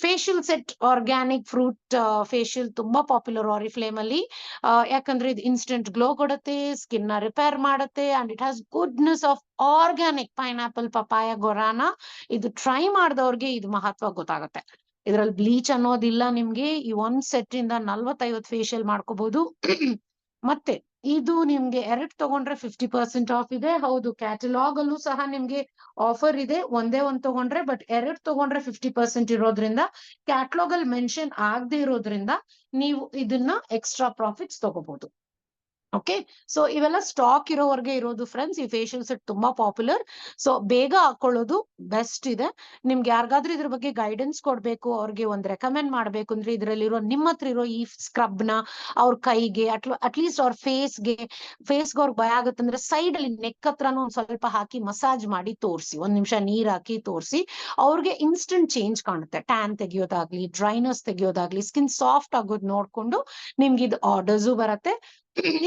Facial set organic fruit facial ತುಂಬಾ ಪಾಪ್ಯುಲರ್ ಆರಿಫ್ಲೇಮ್ ಅಲ್ಲಿ, ಯಾಕಂದ್ರೆ ಇದು ಇನ್ಸ್ಟೆಂಟ್ ಗ್ಲೋ ಕೊಡುತ್ತೆ, ಸ್ಕಿನ್ ನ ರಿಪೇರ್ ಮಾಡುತ್ತೆ, and it has goodness of organic pineapple, papaya, ಗೊರಾನ. ಇದು ಟ್ರೈ ಮಾಡಿದವ್ರಿಗೆ ಇದು ಮಹತ್ವ ಗೊತ್ತಾಗುತ್ತೆ. ಇದ್ರಲ್ಲಿ ಬ್ಲೀಚ್ ಅನ್ನೋದಿಲ್ಲ. ನಿಮ್ಗೆ ಈ ಒಂದ್ ಸೆಟ್ ಇಂದ 40-50 ಫೇಶಿಯಲ್ ಮಾಡ್ಕೋಬಹುದು. ಮತ್ತೆ ಇದು ನಿಮ್ಗೆ ಎರಡ್ ತಗೊಂಡ್ರೆ 50% ಆಫ್ ಇದೆ. ಹೌದು, ಕ್ಯಾಟಲಾಗ್ ಅಲ್ಲೂ ಸಹ ನಿಮ್ಗೆ ಆಫರ್ ಇದೆ, ಒಂದೇ ಒಂದ್ ತಗೊಂಡ್ರೆ. ಬಟ್ ಎರಡ್ ತಗೊಂಡ್ರೆ 50% ಇರೋದ್ರಿಂದ, ಕ್ಯಾಟಲಾಗ್ ಅಲ್ಲಿ ಮೆನ್ಷನ್ ಆಗದೆ ಇರೋದ್ರಿಂದ ನೀವು ಇದನ್ನ ಎಕ್ಸ್ಟ್ರಾ ಪ್ರಾಫಿಟ್ಸ್ ತಗೋಬಹುದು. ಓಕೆ, ಸೊ ಇವೆಲ್ಲ ಸ್ಟಾಕ್ ಇರೋವರೆಗೆ ಇರೋದು ಫ್ರೆಂಡ್ಸ್. ಈ ಫೇಶಿಯಲ್ ಸೆಟ್ ತುಂಬಾ ಪಾಪ್ಯುಲರ್, ಸೊ ಬೇಗ ಹಾಕೊಳ್ಳೋದು ಬೆಸ್ಟ್ ಇದೆ. ನಿಮ್ಗೆ ಯಾರಿಗಾದ್ರೂ ಇದ್ರ ಬಗ್ಗೆ ಗೈಡೆನ್ಸ್ ಕೊಡ್ಬೇಕು, ಅವ್ರಿಗೆ ಒಂದ್ ರೆಕಮೆಂಡ್ ಮಾಡ್ಬೇಕು ಅಂದ್ರೆ, ಇದ್ರಲ್ಲಿರೋ ನಿಮ್ಮ ಹತ್ರ ಇರೋ ಈ ಸ್ಕ್ರಬ್ ನ ಅವ್ರ ಕೈಗೆ ಅಟ್ಲೀಸ್ಟ್ ಅವ್ರ ಫೇಸ್ಗೆ ಅವ್ರಿಗೆ ಭಯ ಆಗುತ್ತಂದ್ರೆ ಸೈಡ್ ಅಲ್ಲಿ ನೆಕ್ ಹತ್ರನೂ ಒಂದ್ ಸ್ವಲ್ಪ ಹಾಕಿ ಮಸಾಜ್ ಮಾಡಿ ತೋರಿಸಿ, ಒಂದ್ ನಿಮಿಷ ನೀರ್ ಹಾಕಿ ತೋರಿಸಿ. ಅವ್ರಿಗೆ ಇನ್ಸ್ಟೆಂಟ್ ಚೇಂಜ್ ಕಾಣುತ್ತೆ. ಟ್ಯಾನ್ ತೆಗಿಯೋದಾಗ್ಲಿ, ಡ್ರೈನೆಸ್ ತೆಗಿಯೋದಾಗ್ಲಿ, ಸ್ಕಿನ್ ಸಾಫ್ಟ್ ಆಗೋದು ನೋಡ್ಕೊಂಡು ನಿಮ್ಗೆ ಇದು ಆರ್ಡರ್ಸು ಬರತ್ತೆ.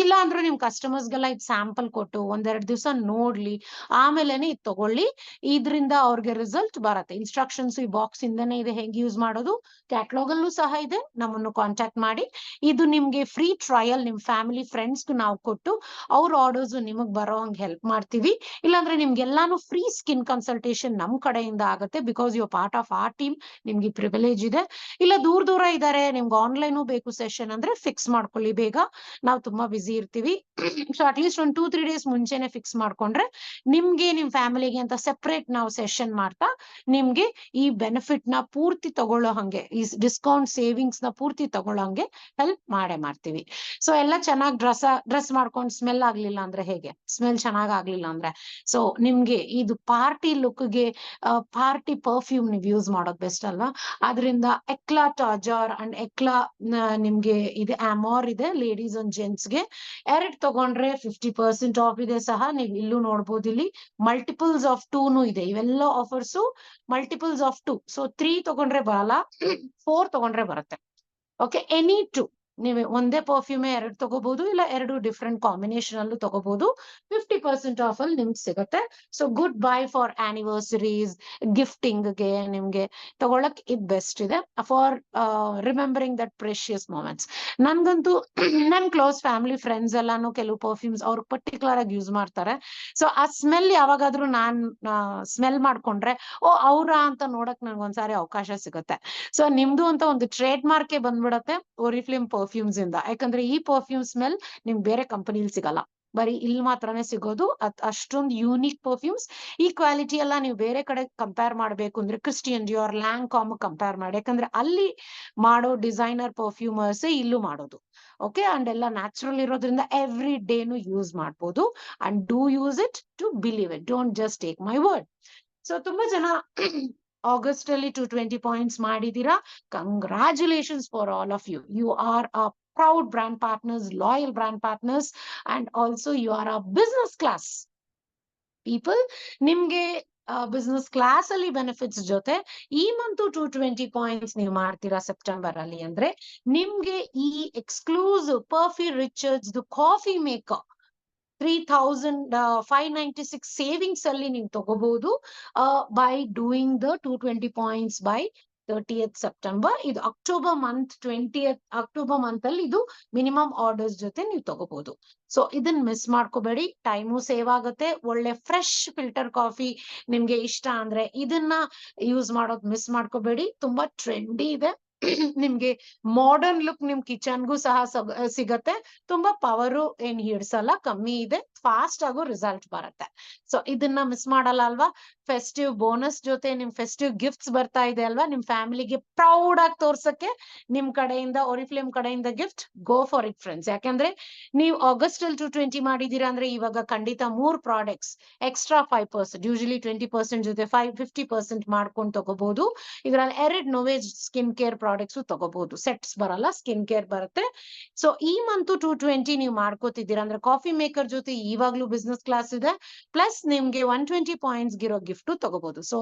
ಇಲ್ಲ ಅಂದ್ರೆ ನಿಮ್ ಕಸ್ಟಮರ್ಸ್ಗೆಲ್ಲ ಇದು ಸ್ಯಾಂಪಲ್ ಕೊಟ್ಟು ಒಂದೆರಡು ದಿವಸ ನೋಡ್ಲಿ, ಆಮೇಲೆನೆ ಇದು ತಗೊಳ್ಳಿ. ಇದ್ರಿಂದ ಅವ್ರಿಗೆ ರಿಸಲ್ಟ್ ಬರತ್ತೆ. ಇನ್ಸ್ಟ್ರಕ್ಷನ್ಸ್ ಈ ಬಾಕ್ಸ್ ಇಂದನೇ ಇದೆ, ಹೆಂಗ್ ಯೂಸ್ ಮಾಡೋದು. ಕ್ಯಾಟ್ಲಾಗ್ ಅಲ್ಲೂ ಸಹ ಇದೆ, ನಮ್ಮನ್ನು ಕಾಂಟ್ಯಾಕ್ಟ್ ಮಾಡಿ. ಇದು ನಿಮ್ಗೆ ಫ್ರೀ ಟ್ರಯಲ್ ನಿಮ್ ಫ್ಯಾಮಿಲಿ ಫ್ರೆಂಡ್ಸ್ ನಾವು ಕೊಟ್ಟು ಅವ್ರ ಆರ್ಡರ್ಸ್ ನಿಮಗ್ ಬರೋ ಹಂಗ್ ಹೆಲ್ಪ್ ಮಾಡ್ತೀವಿ. ಇಲ್ಲಾಂದ್ರೆ ನಿಮ್ಗೆಲ್ಲಾನು ಫ್ರೀ ಸ್ಕಿನ್ ಕನ್ಸಲ್ಟೇಷನ್ ನಮ್ ಕಡೆಯಿಂದ ಆಗುತ್ತೆ, because you part of our team. ನಿಮ್ಗೆ ಪ್ರಿವಿಲೇಜ್ ಇದೆ. ಇಲ್ಲ ದೂರ ಇದಾರೆ, ನಿಮ್ಗೆ ಆನ್ಲೈನು ಬೇಕು ಸೆಷನ್ ಅಂದ್ರೆ ಫಿಕ್ಸ್ ಮಾಡ್ಕೊಳ್ಳಿ ಬೇಗ. ನಾವು ತುಂಬಾ ಬಿಸಿ ಇರ್ತೀವಿ. ಸೊ ಅಟ್ಲೀಸ್ಟ್ ಒಂದು 2-3 ಡೇಸ್ ಮುಂಚೆನೆ ಫಿಕ್ಸ್ ಮಾಡ್ಕೊಂಡ್ರೆ ನಿಮ್ಗೆ ನಿಮ್ ಫ್ಯಾಮಿಲಿಗೆ ಅಂತ ಸೆಪರೇಟ್ ನಾವು ಸೆಷನ್ ಮಾಡ್ತಾ ನಿಮ್ಗೆ ಈ ಬೆನಿಫಿಟ್ ನ ಪೂರ್ತಿ ತಗೊಳ್ಳೋ ಹಂಗೆ, ಈ ಡಿಸ್ಕೌಂಟ್ ಸೇವಿಂಗ್ಸ್ ನ ಪೂರ್ತಿ ತಗೊಳ್ಳೋ ಹಂಗೆ ಹೆಲ್ಪ್ ಮಾಡ್ತೀವಿ. ಸೊ ಎಲ್ಲ ಚೆನ್ನಾಗಿ ಡ್ರೆಸ್ ಮಾಡ್ಕೊಂಡು ಸ್ಮೆಲ್ ಆಗ್ಲಿಲ್ಲ ಅಂದ್ರೆ ಹೇಗೆ? ಸ್ಮೆಲ್ ಚೆನ್ನಾಗ್ ಆಗ್ಲಿಲ್ಲ ಅಂದ್ರೆ, ಸೊ ನಿಮ್ಗೆ ಇದು ಪಾರ್ಟಿ ಲುಕ್ಗೆ ಪಾರ್ಟಿ ಪರ್ಫ್ಯೂಮ್ ನೀವು ಯೂಸ್ ಮಾಡೋದು ಬೆಸ್ಟ್ ಅಲ್ವಾ? ಅದರಿಂದ ಎಕ್ಲಾ ಟಾಜಾರ್ ಅಂಡ್ ಎಕ್ಲಾ ನಿಮ್ಗೆ ಇದು ಅಮೋರ್ ಇದೆ ಲೇಡೀಸ್ ಅಂಡ್ ಜೆಂಟ್ಸ್ ಗೆ. ಎರಡ್ ತಗೊಂಡ್ರೆ 50% ಆಫ್ ಇದೆ ಸಹ, ನೀವು ಇಲ್ಲೂ ನೋಡ್ಬೋದು. ಇಲ್ಲಿ ಮಲ್ಟಿಪಲ್ಸ್ ಆಫ್ 2 ಇದೆ. ಇವೆಲ್ಲ ಆಫರ್ಸ್ ಮಲ್ಟಿಪಲ್ಸ್ ಆಫ್ 2. ಸೊ 3 ತಗೊಂಡ್ರೆ ಬರಲ್ಲ, 4 ತಗೊಂಡ್ರೆ ಬರುತ್ತೆ. ಓಕೆ, ಎನಿ 2 ನೀವು ಒಂದೇ ಪರ್ಫ್ಯೂಮ್ ಎರಡು ತಗೋಬಹುದು, ಇಲ್ಲ ಎರಡು ಡಿಫ್ರೆಂಟ್ ಕಾಂಬಿನೇಷನ್ ಅಲ್ಲೂ ತಗೋಬಹುದು. 50% ಆಫ್ ಅಲ್ಲಿ ನಿಮ್ಗೆ ಸಿಗುತ್ತೆ. So good buy for anniversaries, gifting ಗೆ ನಿಮ್ಗೆ ತಗೊಳಕ್ ಇದು ಬೆಸ್ಟ್ ಇದೆ for remembering that precious moments. ನನ್ಗಂತೂ ನನ್ ಕ್ಲೋಸ್ ಫ್ಯಾಮಿಲಿ ಫ್ರೆಂಡ್ಸ್ ಎಲ್ಲಾನು ಕೆಲವು ಪರ್ಫ್ಯೂಮ್ಸ್ ಅವ್ರು ಪರ್ಟಿಕ್ಯುಲರ್ ಆಗಿ ಯೂಸ್ ಮಾಡ್ತಾರೆ. ಸೊ ಆ ಸ್ಮೆಲ್ ಯಾವಾಗಾದ್ರೂ ನಾನ್ ಸ್ಮೆಲ್ ಮಾಡ್ಕೊಂಡ್ರೆ ಓ ಅವ್ರಾ ಅಂತ ನೋಡಕ್ ನನ್ಗೊಂದ್ಸಾರಿ ಅವಕಾಶ ಸಿಗುತ್ತೆ. ಸೊ ನಿಮ್ದು ಅಂತ ಒಂದು ಟ್ರೇಡ್ ಮಾರ್ಕೆ ಬಂದ್ಬಿಡತ್ತೆ ಓರಿಫ್ಲೇಮ್ ಪರ್ಫ್ಯೂಮ್ಸ್ ಇಂದ. ಯಾಕಂದ್ರೆ ಈ ಪರ್ಫ್ಯೂಮ್ ಸ್ಮೆಲ್ ನಿಮ್ಗೆ ಬೇರೆ ಕಂಪನಿಲಿ ಸಿಗಲ್ಲ, ಬರೀ ಇಲ್ಲಿ ಮಾತ್ರನೇ ಸಿಗೋದು. ಅಷ್ಟೊಂದು ಯೂನಿಕ್ ಪರ್ಫ್ಯೂಮ್ಸ್. ಈ ಕ್ವಾಲಿಟಿ ಎಲ್ಲ ನೀವು ಬೇರೆ ಕಡೆ ಕಂಪೇರ್ ಮಾಡ್ಬೇಕು ಅಂದ್ರೆ ಕ್ರಿಸ್ಟಿಯನ್ ಡಿಯೋರ್, ಲ್ಯಾಂಕಾಮ್ ಕಂಪೇರ್ ಮಾಡಿ. ಯಾಕಂದ್ರೆ ಅಲ್ಲಿ ಮಾಡೋ ಡಿಸೈನರ್ ಪರ್ಫ್ಯೂಮರ್ಸ್ ಇಲ್ಲೂ ಮಾಡೋದು. ಓಕೆ, ಅಂಡ್ ಎಲ್ಲ ನ್ಯಾಚುರಲ್ ಇರೋದ್ರಿಂದ ಎವ್ರಿ ಡೇನು ಯೂಸ್ ಮಾಡ್ಬೋದು. And do use it to believe it, don't just take my word. So ತುಂಬಾ ಜನ ಆಗಸ್ಟ್ ಅಲ್ಲಿ 220 ಪಾಯಿಂಟ್ಸ್ ಮಾಡಿದೀರಾ. Congratulations for all of you. You are a proud brand partners, loyal brand partners, and also you are a business class people. ನಿಮ್ಗೆ business class ಅಲ್ಲಿ benefits ಜೊತೆ ಈ month 220 points ನೀವು ಮಾಡ್ತೀರಾ ಸೆಪ್ಟೆಂಬರ್ ಅಲ್ಲಿ ಅಂದ್ರೆ, ನಿಮ್ಗೆ ಈ exclusive Morphy Richards coffee maker 3,596 savings ಅಲ್ಲಿ ನೀವು ತಗೋಬಹುದು by doing the 220 points by 30th September. ಇದು ಅಕ್ಟೋಬರ್ ಮಂತ್ ಅಲ್ಲಿ ಇದು ಮಿನಿಮಮ್ ಆರ್ಡರ್ಸ್ ಜೊತೆ ನೀವು ತಗೋಬಹುದು. ಸೊ ಇದನ್ನ ಮಿಸ್ ಮಾಡ್ಕೋಬೇಡಿ, ಟೈಮು ಸೇವ್ ಆಗುತ್ತೆ. ಒಳ್ಳೆ ಫ್ರೆಶ್ ಫಿಲ್ಟರ್ ಕಾಫಿ ನಿಮ್ಗೆ ಇಷ್ಟ ಅಂದ್ರೆ ಇದನ್ನ ಯೂಸ್ ಮಾಡೋದ್ ಮಿಸ್ ಮಾಡ್ಕೋಬೇಡಿ. ತುಂಬಾ ಟ್ರೆಂಡಿ ಇದೆ. ನಿಮ್ಗೆ ಮಾಡರ್ನ್ ಲುಕ್ ನಿಮ್ ಕಿಚನ್ಗೂ ಸಹ ಸಿಗತ್ತೆ. ತುಂಬಾ ಪವರು ಏನ್ ಹಿಡ್ಸಲ್ಲ, ಕಮ್ಮಿ ಇದೆ, ಫಾಸ್ಟ್ ಆಗೋ ರಿಸಲ್ಟ್ ಬರುತ್ತೆ. ಸೊ ಇದನ್ನ ಮಿಸ್ ಮಾಡಲ್ಲ ಅಲ್ವಾ? ಫೆಸ್ಟಿವ್ ಬೋನಸ್ ಜೊತೆ ನಿಮ್ ಫೆಸ್ಟಿವ್ ಗಿಫ್ಟ್ಸ್ ಬರ್ತಾ ಇದೆ ಅಲ್ವಾ? ನಿಮ್ ಫ್ಯಾಮಿಲಿಗೆ ಪ್ರೌಡ್ ಆಗಿ ತೋರ್ಸಕ್ಕೆ ನಿಮ್ ಕಡೆಯಿಂದ, ಒರಿಫ್ಲೇಮ್ ಕಡೆಯಿಂದ gift, go for it friends. ಯಾಕಂದ್ರೆ ನೀವು ಆಗಸ್ಟ್ ಅಲ್ಲಿ 220 ಮಾಡಿದೀರಾ ಅಂದ್ರೆ ಇವಾಗ ಖಂಡಿತ 3 ಪ್ರಾಡಕ್ಟ್ಸ್ ಎಕ್ಸ್ಟ್ರಾ 5%, ಯೂಶಲಿ 20% ಜೊತೆ 50% ಮಾಡ್ಕೊಂಡು ತಗೋಬಹುದು. ಇದ್ರಲ್ಲಿ 2 ನೋವೇಜ್ ಸ್ಕಿನ್ ಕೇರ್ ಪ್ರಾಡಕ್ಟ್ಸ್ ತಗೋಬಹುದು. ಸೆಟ್ಸ್ ಬರಲ್ಲ, ಸ್ಕಿನ್ ಕೇರ್ ಬರುತ್ತೆ. ಸೊ ಈ ಮಂತ್ 220 ನೀವು ಮಾಡ್ಕೋತಿದ್ದೀರಾ ಅಂದ್ರೆ ಕಾಫಿ ಮೇಕರ್ ಜೊತೆ ಇವಾಗ್ಲೂ ಬಿಸ್ನೆಸ್ ಕ್ಲಾಸ್ ಇದೆ, ಪ್ಲಸ್ ನಿಮ್ಗೆ 120 ಪಾಯಿಂಟ್ಸ್ ಗಿರೋ ಗಿಫ್ಟ್ ತಗೋಬಹುದು. ಸೊ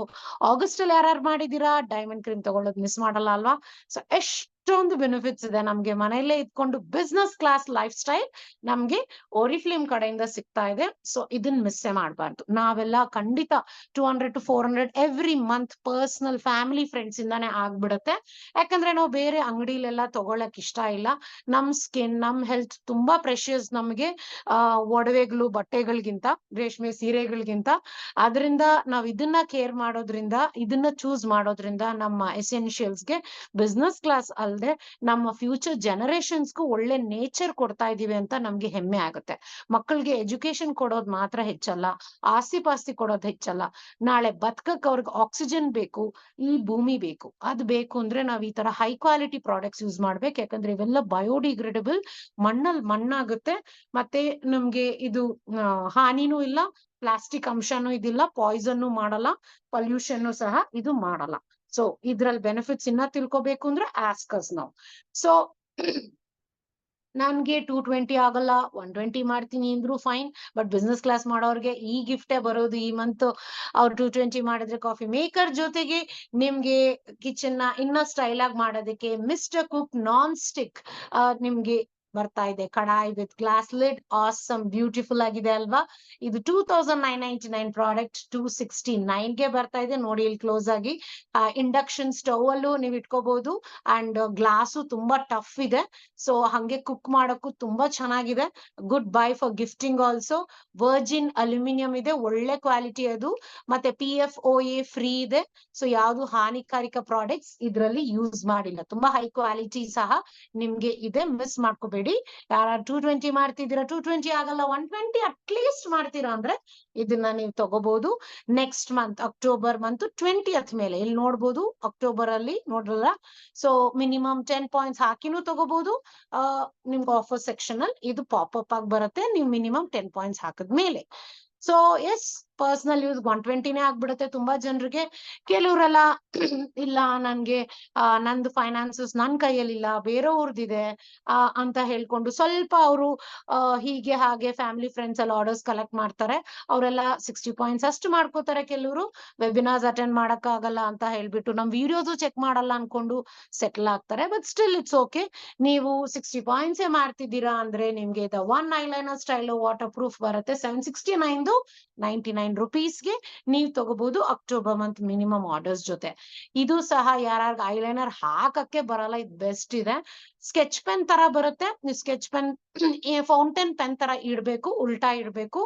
ಆಗಸ್ಟ್ ಅಲ್ಲಿ ಯಾರು ಮಾಡಿದೀರಾ, ಡೈಮಂಡ್ ಕ್ರೀಮ್ ತಗೊಳ್ಳೋದು ಮಿಸ್ ಮಾಡಲ್ಲ ಅಲ್ವಾ? ಸೊ ಎಷ್ಟೊಂದು ಬೆನಿಫಿಟ್ಸ್ ಇದೆ ನಮ್ಗೆ. ಮನೆಯಲ್ಲೇ ಇದ್ಕೊಂಡು ಬಿಸ್ನೆಸ್ ಕ್ಲಾಸ್ ಲೈಫ್ ಸ್ಟೈಲ್ ನಮ್ಗೆ ಓರಿಫ್ಲೇಮ್ ಕಡೆಯಿಂದ ಸಿಗ್ತಾ ಇದೆ. ಸೊ ಇದನ್ನ ಮಿಸ್ಸೇ ಮಾಡಬಾರ್ದು. ನಾವೆಲ್ಲ ಖಂಡಿತ 200 to 400 every month personal family friends ಇಂದಾನೆ ಆಗ್ಬಿಡುತ್ತೆ. ಯಾಕಂದ್ರೆ ನಾವು ಬೇರೆ ಅಂಗಡಿಲೆಲ್ಲ ತಗೊಳಕ್ ಇಷ್ಟ ಇಲ್ಲ. ನಮ್ ಸ್ಕಿನ್, ನಮ್ ಹೆಲ್ತ್ ತುಂಬಾ ಪ್ರೆಷಿಯಸ್ ನಮ್ಗೆ, ಒಡವೆಗಳು, ಬಟ್ಟೆಗಳಿಗಿಂತ, ರೇಷ್ಮೆ ಸೀರೆಗಳಿಗಿಂತ. ಅದರಿಂದ ನಾವ್ ಇದನ್ನ ಕೇರ್ ಮಾಡೋದ್ರಿಂದ, ಇದನ್ನ ಚೂಸ್ ಮಾಡೋದ್ರಿಂದ ನಮ್ಮ ಎಸೆನ್ಷಿಯಲ್ಸ್ಗೆ ಬಿಸ್ನೆಸ್ ಕ್ಲಾಸ್ ಅಲ್ಲದೆ ನಮ್ಮ ಫ್ಯೂಚರ್ ಜನರೇಷನ್ಸ್ಗೂ ಒಳ್ಳೆ ನೇಚರ್ ಕೊಡ್ತಾ ಇದೀವಿ ಅಂತ ನಮ್ಗೆ ಹೆಮ್ಮೆ ಆಗುತ್ತೆ. ಮಕ್ಕಳಿಗೆ ಎಜುಕೇಶನ್ ಕೊಡೋದ್ ಮಾತ್ರ ಹೆಚ್ಚಲ್ಲ, ಆಸ್ತಿ ಪಾಸ್ತಿ ಕೊಡೋದ್ ಹೆಚ್ಚಲ್ಲ. ನಾಳೆ ಬದುಕಕ್ ಅವ್ರಿಗೆ ಆಕ್ಸಿಜನ್ ಬೇಕು, ಈ ಭೂಮಿ ಬೇಕು. ಅದ್ ಬೇಕು ಅಂದ್ರೆ ನಾವ್ ಈ ತರ ಹೈ ಕ್ವಾಲಿಟಿ ಪ್ರಾಡಕ್ಟ್ಸ್ ಯೂಸ್ ಮಾಡ್ಬೇಕು. ಯಾಕಂದ್ರೆ ಇವೆಲ್ಲ ಬಯೋಡಿಗ್ರೇಡಬಲ್, ಮಣ್ಣಲ್ಲಿ ಮಣ್ಣಾಗುತ್ತೆ. ಮತ್ತೆ ನಮ್ಗೆ ಇದು ಹಾನಿನೂ ಇಲ್ಲ, ಪ್ಲಾಸ್ಟಿಕ್ ಅಂಶನೂ ಇದಿಲ್ಲ, ಪಾಯ್ಸನ್ ಮಾಡಲ್ಲ, ಪೊಲ್ಯೂಷನ್ ಸಹ ಇದು ಮಾಡಲ್ಲ. ಸೊ ಇದ್ರಲ್ಲಿ ಬೆನಿಫಿಟ್ಸ್ ಇನ್ನ ತಿಳ್ಕೊಬೇಕು ಅಂದ್ರೆ ಆಸ್ಕಸ್ ನಾವು. ಸೊ ನನ್ಗೆ 220 ಆಗಲ್ಲ, 120 ಮಾಡ್ತೀನಿ ಅಂದ್ರು ಫೈನ್. ಬಟ್ ಬಿಸ್ನೆಸ್ ಕ್ಲಾಸ್ ಮಾಡೋರ್ಗೆ ಈ ಗಿಫ್ಟೇ ಬರೋದು ಈ ಮಂತ್. ಅವ್ರು 220 ಮಾಡಿದ್ರೆ ಕಾಫಿ ಮೇಕರ್ ಜೊತೆಗೆ ನಿಮ್ಗೆ ಕಿಚನ್ ನ ಇನ್ನ ಸ್ಟೈಲ್ ಆಗಿ ಮಾಡೋದಕ್ಕೆ ಮಿಸ್ಟರ್ ಕುಕ್ ನಾನ್ ಸ್ಟಿಕ್ ನಿಮ್ಗೆ ಬರ್ತಾ ಇದೆ. ಕಡಾಯಿ with glass lid, awesome, beautiful ಆಗಿದೆ ಅಲ್ವಾ? ಇದು 2999 ಪ್ರಾಡಕ್ಟ್ 269 ಗೆ ಬರ್ತಾ ಇದೆ. ನೋಡಿ ಇಲ್ಲಿ ಕ್ಲೋಸ್ ಆಗಿ. ಇಂಡಕ್ಷನ್ ಸ್ಟವ್ ಅಲ್ಲೂ ನೀವು ಇಟ್ಕೋಬಹುದು. ಅಂಡ್ ಗ್ಲಾಸು ತುಂಬಾ ಟಫ್ ಇದೆ. ಸೊ ಹಂಗೆ ಕುಕ್ ಮಾಡಕ್ಕೂ ತುಂಬಾ ಚೆನ್ನಾಗಿದೆ. Good buy for gifting also. Virgin aluminium ಇದೆ, ಒಳ್ಳೆ ಕ್ವಾಲಿಟಿ ಅದು. ಮತ್ತೆ PFOA ಫ್ರೀ ಇದೆ. ಸೊ ಯಾವ್ದು ಹಾನಿಕಾರಕ ಪ್ರಾಡಕ್ಟ್ಸ್ ಇದ್ರಲ್ಲಿ ಯೂಸ್ ಮಾಡಿಲ್ಲ. ತುಂಬಾ ಹೈ ಕ್ವಾಲಿಟಿ ಸಹ ನಿಮ್ಗೆ ಇದೆ, ಮಿಸ್ ಮಾಡ್ಕೋಬೇಡಿ. ಯಾರು 220 ಮಾಡ್ತಿದ್ದೀರಾ, 220 ಆಗಲ್ಲ 120 ಅಟ್ಲೀಸ್ಟ್ ಮಾಡ್ತೀರಾ ಅಂದ್ರೆ ಇದನ್ನ ನೀವು ತಗೋಬಹುದು. Next month October month 20th ಮೇಲೆ ಇಲ್ಲಿ ನೋಡ್ಬೋದು. ಅಕ್ಟೋಬರ್ ಅಲ್ಲಿ ನೋಡ್ರಲ್ಲ. ಸೊ ಮಿನಿಮಮ್ 10 ಪಾಯಿಂಟ್ಸ್ ಹಾಕಿನೂ ತಗೋಬಹುದು. ನಿಮ್ಗೆ ಆಫರ್ ಸೆಕ್ಷನ್ ಅಲ್ಲಿ ಇದು ಪಾಪ್ ಆಗಿ ಬರುತ್ತೆ, ನೀವು ಮಿನಿಮಮ್ 10 ಪಾಯಿಂಟ್ಸ್ ಹಾಕಿದ್ಮೇಲೆ. ಸೊ ಎಸ್, ಪರ್ಸನಲ್ ಯೂಸ್ 120ನೇ ಆಗ್ಬಿಡುತ್ತೆ ತುಂಬಾ ಜನರಿಗೆ. ಕೆಲವರೆಲ್ಲ ಇಲ್ಲ ನನ್ಗೆ ನಂದು ಫೈನಾನ್ಸಸ್ ನನ್ ಕೈಯಲ್ಲಿಲ್ಲ, ಬೇರೆಯವ್ರದಿದೆ ಅಂತ ಹೇಳ್ಕೊಂಡು ಸ್ವಲ್ಪ ಅವರು ಹೀಗೆ ಹಾಗೆ ಫ್ಯಾಮಿಲಿ ಫ್ರೆಂಡ್ಸ್ ಅಲ್ಲಿ ಆರ್ಡರ್ಸ್ ಕಲೆಕ್ಟ್ ಮಾಡ್ತಾರೆ. ಅವರೆಲ್ಲ 60 ಪಾಯಿಂಟ್ಸ್ ಅಷ್ಟು ಮಾಡ್ಕೋತಾರೆ. ಕೆಲವರು ವೆಬಿನಾರ್ಸ್ ಅಟೆಂಡ್ ಮಾಡಕ್ ಆಗಲ್ಲ ಅಂತ ಹೇಳ್ಬಿಟ್ಟು ನಮ್ ವಿಡಿಯೋಸ್ ಚೆಕ್ ಮಾಡಲ್ಲ ಅನ್ಕೊಂಡು ಸೆಟಲ್ ಆಗ್ತಾರೆ. But still it's okay. ನೀವು 60 ಪಾಯಿಂಟ್ಸ್ ಮಾಡ್ತಿದ್ದೀರಾ ಅಂದ್ರೆ ನಿಮ್ಗೆ the one eyeliner style water proof ಬರುತ್ತೆ 769 99 ರುಪೀಸ್ಗೆ ನೀವು ತಗೋಬಹುದು. ಅಕ್ಟೋಬರ್ ಮಂತ್ ಮಿನಿಮಮ್ ಆರ್ಡರ್ಸ್ ಜೊತೆ. ಇದು ಸಹ ಯಾರ್ಯಾರು ಐಲೈನರ್ ಹಾಕಕ್ಕೆ ಬರಲ್ಲ, ಇದು ಬೆಸ್ಟ್ ಇದೆ. ಸ್ಕೆಚ್ ಪೆನ್ ತರ ಬರುತ್ತೆ. ನೀವು ಸ್ಕೆಚ್ ಪೆನ್ ಫೌಂಟೇನ್ ಪೆನ್ ತರ ಇಡ್ಬೇಕು, ಉಲ್ಟಾ ಇಡ್ಬೇಕು.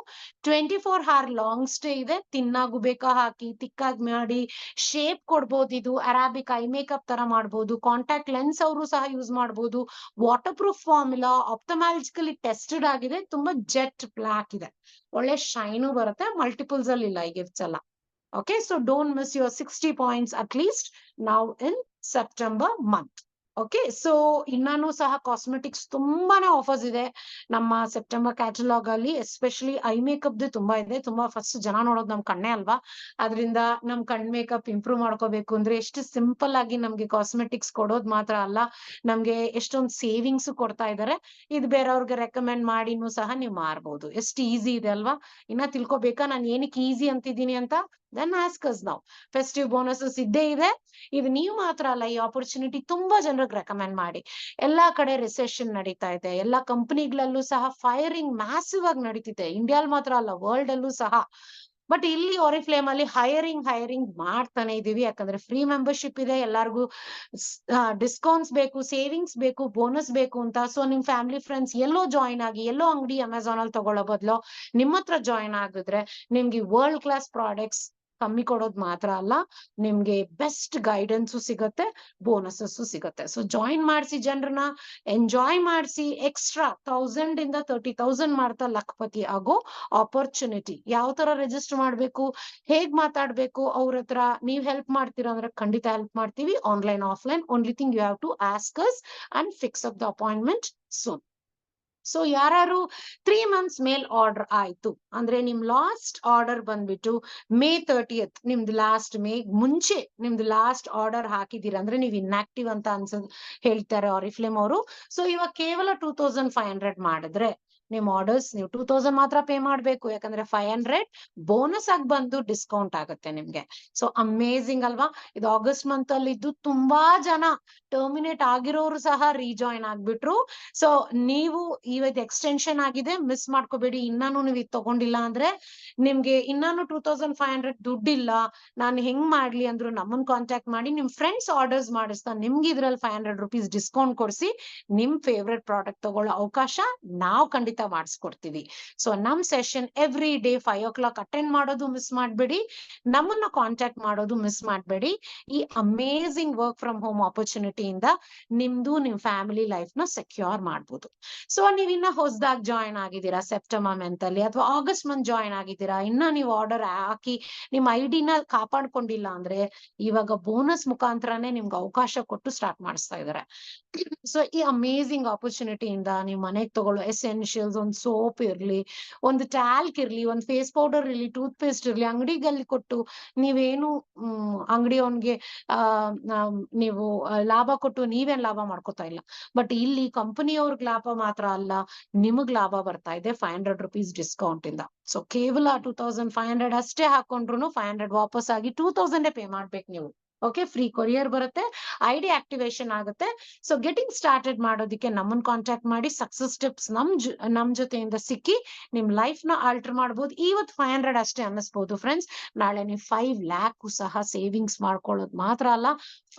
24 hour ಲಾಂಗ್ ಸ್ಟೇ ಇದೆ. ತಿನ್ನಾಗು ಬೇಕಾ ಹಾಕಿ ತಿಕ್ಕಾಗಿ ಮಾಡಿ ಶೇಪ್ ಕೊಡ್ಬೋದು. ಇದು ಅರಾಬಿಕ್ ಐ ಮೇಕಪ್ ತರ ಮಾಡ್ಬೋದು. ಕಾಂಟ್ಯಾಕ್ಟ್ ಲೆನ್ಸ್ ಅವರು ಸಹ ಯೂಸ್ ಮಾಡ್ಬೋದು. ವಾಟರ್ ಪ್ರೂಫ್ ಫಾರ್ಮುಲಾ, ಆಪ್ಟಮಾಲಜಿಕಲಿ ಟೆಸ್ಟೆಡ್ ಆಗಿದೆ. ತುಂಬಾ ಜೆಟ್ ಬ್ಲಾಕ್ ಇದೆ, ಒಳ್ಳೆ ಶೈನು ಬರುತ್ತೆ. ಮಲ್ಟಿಪಲ್ಸ್ ಅಲ್ಲಿ ಇಲ್ಲ ಈ ಗಿಫ್ಟ್ಸ್ ಎಲ್ಲ. Okay, so don't miss your 60 points at least now in September month. Okay, so ಇನ್ನೂ ಸಹ ಕಾಸ್ಮೆಟಿಕ್ಸ್ ತುಂಬಾನೇ ಆಫರ್ಸ್ ಇದೆ ನಮ್ಮ ಸೆಪ್ಟೆಂಬರ್ ಕ್ಯಾಟಲಾಗ್ ಅಲ್ಲಿ. ಎಸ್ಪೆಷಲಿ ಐ ಮೇಕಪ್ ತುಂಬಾ ಇದೆ. ತುಂಬಾ ಫಸ್ಟ್ ಜನ ನೋಡೋದು ನಮ್ ಕಣ್ಣೇ ಅಲ್ವಾ? ಅದರಿಂದ ನಮ್ ಕಣ್ ಮೇಕಪ್ ಇಂಪ್ರೂವ್ ಮಾಡ್ಕೋಬೇಕು ಅಂದ್ರೆ ಎಷ್ಟು ಸಿಂಪಲ್ ಆಗಿ ನಮ್ಗೆ ಕಾಸ್ಮೆಟಿಕ್ಸ್ ಕೊಡೋದು ಮಾತ್ರ ಅಲ್ಲ, ನಮ್ಗೆ ಎಷ್ಟೊಂದು ಸೇವಿಂಗ್ಸ್ ಕೊಡ್ತಾ ಇದಾರೆ. ಇದು ಬೇರೆಯವ್ರಿಗೆ ರೆಕಮೆಂಡ್ ಮಾಡಿನೂ ಸಹ ನೀವು ಮಾರ್ಬೋದು. ಎಷ್ಟು ಈಸಿ ಇದೆ ಅಲ್ವಾ? ಇನ್ನ ತಿಳ್ಕೊಬೇಕಾ ನಾನು ಏನಕ್ಕೆ ಈಸಿ ಅಂತಿದ್ದೀನಿ ಅಂತ? Then ask us now. Festive bonuses ಇದ್ದೇ ಇದೆ. ಇದು ನೀವು ಮಾತ್ರ ಅಲ್ಲ, ಈ ಆಪರ್ಚುನಿಟಿ ತುಂಬಾ ಜನರಿಗೆ ರೆಕಮೆಂಡ್ ಮಾಡಿ. ಎಲ್ಲಾ ಕಡೆ ರಿಸೆಷನ್ ನಡೀತಾ ಇದೆ. ಎಲ್ಲಾ ಕಂಪನಿಗಳಲ್ಲೂ ಸಹ ಫೈರಿಂಗ್ ಮ್ಯಾಸಿವ್ ಆಗಿ ನಡೀತಿದೆ. ಇಂಡಿಯಾಲ್ ಮಾತ್ರ ಅಲ್ಲ, ವರ್ಲ್ಡ್ ಅಲ್ಲೂ ಸಹ. ಬಟ್ ಇಲ್ಲಿ Oriflame ಅಲ್ಲಿ ಹೈರಿಂಗ್ ಮಾಡ್ತಾನೆ ಇದೀವಿ. ಯಾಕಂದ್ರೆ ಫ್ರೀ ಮೆಂಬರ್ಶಿಪ್ ಇದೆ, ಎಲ್ಲಾರ್ಗು ಡಿಸ್ಕೌಂಟ್ಸ್ ಬೇಕು, ಸೇವಿಂಗ್ಸ್ ಬೇಕು, ಬೋನಸ್ ಬೇಕು ಅಂತ. ಸೊ ನಿಮ್ ಫ್ಯಾಮಿಲಿ ಫ್ರೆಂಡ್ಸ್ ಎಲ್ಲೋ ಜಾಯಿನ್ ಆಗಿ, ಎಲ್ಲೋ ಅಂಗಡಿ ಅಮೆಝಾನ್ ಅಲ್ಲಿ ತಗೊಳ್ಳೋ ಬದಲು ನಿಮ್ಮ ಹತ್ರ ಜಾಯಿನ್ ಆಗಿದ್ರೆ ನಿಮ್ಗೆ ವರ್ಲ್ಡ್ ಕ್ಲಾಸ್ ಪ್ರಾಡಕ್ಟ್ಸ್ ಕಮ್ಮಿ ಕೊಡೋದು ಮಾತ್ರ ಅಲ್ಲ, ನಿಮ್ಗೆ ಬೆಸ್ಟ್ ಗೈಡೆನ್ಸು ಸಿಗತ್ತೆ, ಬೋನಸಸ್ ಸಿಗತ್ತೆ. ಸೊ ಜಾಯಿನ್ ಮಾಡಿಸಿ, ಜನರನ್ನ ಎಂಜಾಯ್ ಮಾಡಿಸಿ, ಎಕ್ಸ್ಟ್ರಾ 1000 ಇಂದ 30,000 ಮಾಡ್ತಾ ಲಖಪತಿ ಆಗೋ ಆಪರ್ಚುನಿಟಿ. ಯಾವ ತರ ರಿಜಿಸ್ಟರ್ ಮಾಡ್ಬೇಕು, ಹೇಗ್ ಮಾತಾಡ್ಬೇಕು ಅವ್ರ ಹತ್ರ, ನೀವ್ ಹೆಲ್ಪ್ ಮಾಡ್ತೀರಾ ಅಂದ್ರೆ ಖಂಡಿತ ಹೆಲ್ಪ್ ಮಾಡ್ತೀವಿ. Online offline, only thing you have to ask us and fix up the appointment soon. So ಯಾರು 3 ಮಂತ್ಸ್ ಮೇಲ್ ಆರ್ಡರ್ ಆಯ್ತು ಅಂದ್ರೆ ನಿಮ್ ಲಾಸ್ಟ್ ಆರ್ಡರ್ ಬಂದ್ಬಿಟ್ಟು May 30th, ನಿಮ್ದು ಲಾಸ್ಟ್ ಮೇ ಮುಂಚೆ ನಿಮ್ದು ಲಾಸ್ಟ್ ಆರ್ಡರ್ ಹಾಕಿದೀರ ಅಂದ್ರೆ ನೀವು ಇನ್ಆಕ್ಟಿವ್ ಅಂತ ಹೇಳ್ತಾರೆ Oriflame ಅವರು. ಸೊ ಇವಾಗ ಕೇವಲ 2500 ಮಾಡಿದ್ರೆ ನಿಮ್ ಆರ್ಡರ್ಸ್ ನೀವು 2000 ಮಾತ್ರ ಪೇ ಮಾಡ್ಬೇಕು. ಯಾಕಂದ್ರೆ 500 ಬೋನಸ್ ಆಗಿ ಬಂದು ಡಿಸ್ಕೌಂಟ್ ಆಗುತ್ತೆ ನಿಮ್ಗೆ. ಸೊ ಅಮೇಸಿಂಗ್ ಅಲ್ವಾ? ಇದು ಆಗಸ್ಟ್ ಮಂತ್ ಅಲ್ಲಿ ಇದ್ದು ತುಂಬಾ ಜನ ಟರ್ಮಿನೇಟ್ ಆಗಿರೋರು ಸಹ ರೀಜಾಯಿನ್ ಆಗ್ಬಿಟ್ರು. ಸೊ ನೀವು ಇವತ್ತು ಎಕ್ಸ್ಟೆನ್ಷನ್ ಆಗಿದೆ, ಮಿಸ್ ಮಾಡ್ಕೋಬೇಡಿ. ಇನ್ನಾನು ನೀವು ಇದು ತಗೊಂಡಿಲ್ಲ ಅಂದ್ರೆ ನಿಮ್ಗೆ ಇನ್ನಾನು 2500 ದುಡ್ಡಿಲ್ಲ, ನಾನು ಹೆಂಗ್ ಮಾಡ್ಲಿ ಅಂದ್ರು ನಮ್ಮನ್ ಕಾಂಟ್ಯಾಕ್ಟ್ ಮಾಡಿ ನಿಮ್ ಫ್ರೆಂಡ್ಸ್ ಆರ್ಡರ್ಸ್ ಮಾಡಿಸ್ತಾ ನಿಮ್ಗೆ ಇದ್ರಲ್ಲಿ 500 rupees ಡಿಸ್ಕೌಂಟ್ ಕೊಡ್ಸಿ ನಿಮ್ ಫೇವ್ರೆಟ್ ಪ್ರಾಡಕ್ಟ್ ತಗೊಳ್ಳೋ ಅವಕಾಶ ನಾವು ಖಂಡಿತ ಮಾಡಿಸ್ಕೊಡ್ತೀವಿ. ಸೊ ನಮ್ session every day 5 o'clock attend ಮಾಡೋದು ಮಿಸ್ ಮಾಡ್ಬೇಡಿ, ನಮ್ಮನ್ನ ಕಾಂಟ್ಯಾಕ್ಟ್ ಮಾಡೋದು ಮಿಸ್ ಮಾಡ್ಬೇಡಿ. ಈ ಅಮೇಸಿಂಗ್ ವರ್ಕ್ ಫ್ರಮ್ ಹೋಮ್ ಆಪರ್ಚುನಿಟಿಯಿಂದ ನಿಮ್ದು ನಿಮ್ ಫ್ಯಾಮಿಲಿ ಲೈಫ್ ನ ಸೆಕ್ಯೂರ್ ಮಾಡ್ಬೋದು. ಸೊ ನೀವ್ ಇನ್ನ ಹೊಸದಾಗಿ ಜಾಯಿನ್ ಆಗಿದ್ದೀರಾ ಸೆಪ್ಟೆಂಬರ್ ಮಂತ್ ಅಲ್ಲಿ, ಅಥವಾ ಆಗಸ್ಟ್ ಮಂತ್ ಜಾಯಿನ್ ಆಗಿದ್ದೀರಾ, ಇನ್ನ ನೀವು ಆರ್ಡರ್ ಹಾಕಿ ನಿಮ್ ಐಡಿನ ಕಾಪಾಡ್ಕೊಂಡಿಲ್ಲ ಅಂದ್ರೆ ಇವಾಗ ಬೋನಸ್ ಮುಖಾಂತರನೇ ನಿಮ್ಗೆ ಅವಕಾಶ ಕೊಟ್ಟು ಸ್ಟಾರ್ಟ್ ಮಾಡಿಸ್ತಾ ಇದಾರೆ. ಸೊ ಈ ಅಮೇಸಿಂಗ್ ಆಪರ್ಚುನಿಟಿಯಿಂದ ನೀವು ಮನೆಗೆ ತಗೊಳ್ಳೋ ಎಸೆನ್ಷಿಯಲ್ಸ್, ಒಂದು ಸೋಪ್ ಇರ್ಲಿ, ಒಂದು ಟ್ಯಾಲ್ಕ್ ಇರ್ಲಿ, ಒಂದು ಫೇಸ್ ಪೌಡರ್ ಇರ್ಲಿ, ಟೂತ್ ಪೇಸ್ಟ್ ಇರ್ಲಿ, ಅಂಗಡಿಗಳಲ್ಲಿ ಕೊಟ್ಟು ನೀವೇನು ಅಂಗಡಿಯವನ್ಗೆ ನೀವು ಲಾಭ ಕೊಟ್ಟು ನೀವೇನ್ ಲಾಭ ಮಾಡ್ಕೋತಾ ಇಲ್ಲ. ಬಟ್ ಇಲ್ಲಿ ಕಂಪನಿಯವ್ರಿಗೆ ಲಾಭ ಮಾತ್ರ ಅಲ್ಲ, ನಿಮಗ್ ಲಾಭ ಬರ್ತಾ ಇದೆ 500 rupees ಡಿಸ್ಕೌಂಟ್ ಇಂದ. ಸೊ ಕೇವಲ 2500 ಅಷ್ಟೇ ಹಾಕೊಂಡ್ರು 500 ವಾಪಸ್ ಆಗಿ 2000 ಪೇ ಮಾಡ್ಬೇಕು ನೀವು. ಓಕೆ, ಫ್ರೀ ಕೊರಿಯರ್ ಬರುತ್ತೆ, ಐಡಿ ಆಕ್ಟಿವೇಶನ್ ಆಗುತ್ತೆ. ಸೊ ಗೆಟಿಂಗ್ ಸ್ಟಾರ್ಟೆಡ್ ಮಾಡೋದಕ್ಕೆ ನಮ್ಮನ್ನ ಕಾಂಟ್ಯಾಕ್ಟ್ ಮಾಡಿ, ಸಕ್ಸಸ್ ಟಿಪ್ಸ್ ನಮ್ ಜೊತೆಯಿಂದ ಸಿಕ್ಕಿ ನಿಮ್ ಲೈಫ್ ನ ಆಲ್ಟರ್ ಮಾಡ್ಬೋದು. ಇವತ್ತು 500 ಅಷ್ಟೇ ಅನ್ನಿಸ್ಬೋದು ಫ್ರೆಂಡ್ಸ್, ನಾಳೆ ನೀವು 5 lakh ಸಹ ಸೇವಿಂಗ್ಸ್ ಮಾಡ್ಕೊಳ್ಳೋದು ಮಾತ್ರ ಅಲ್ಲ,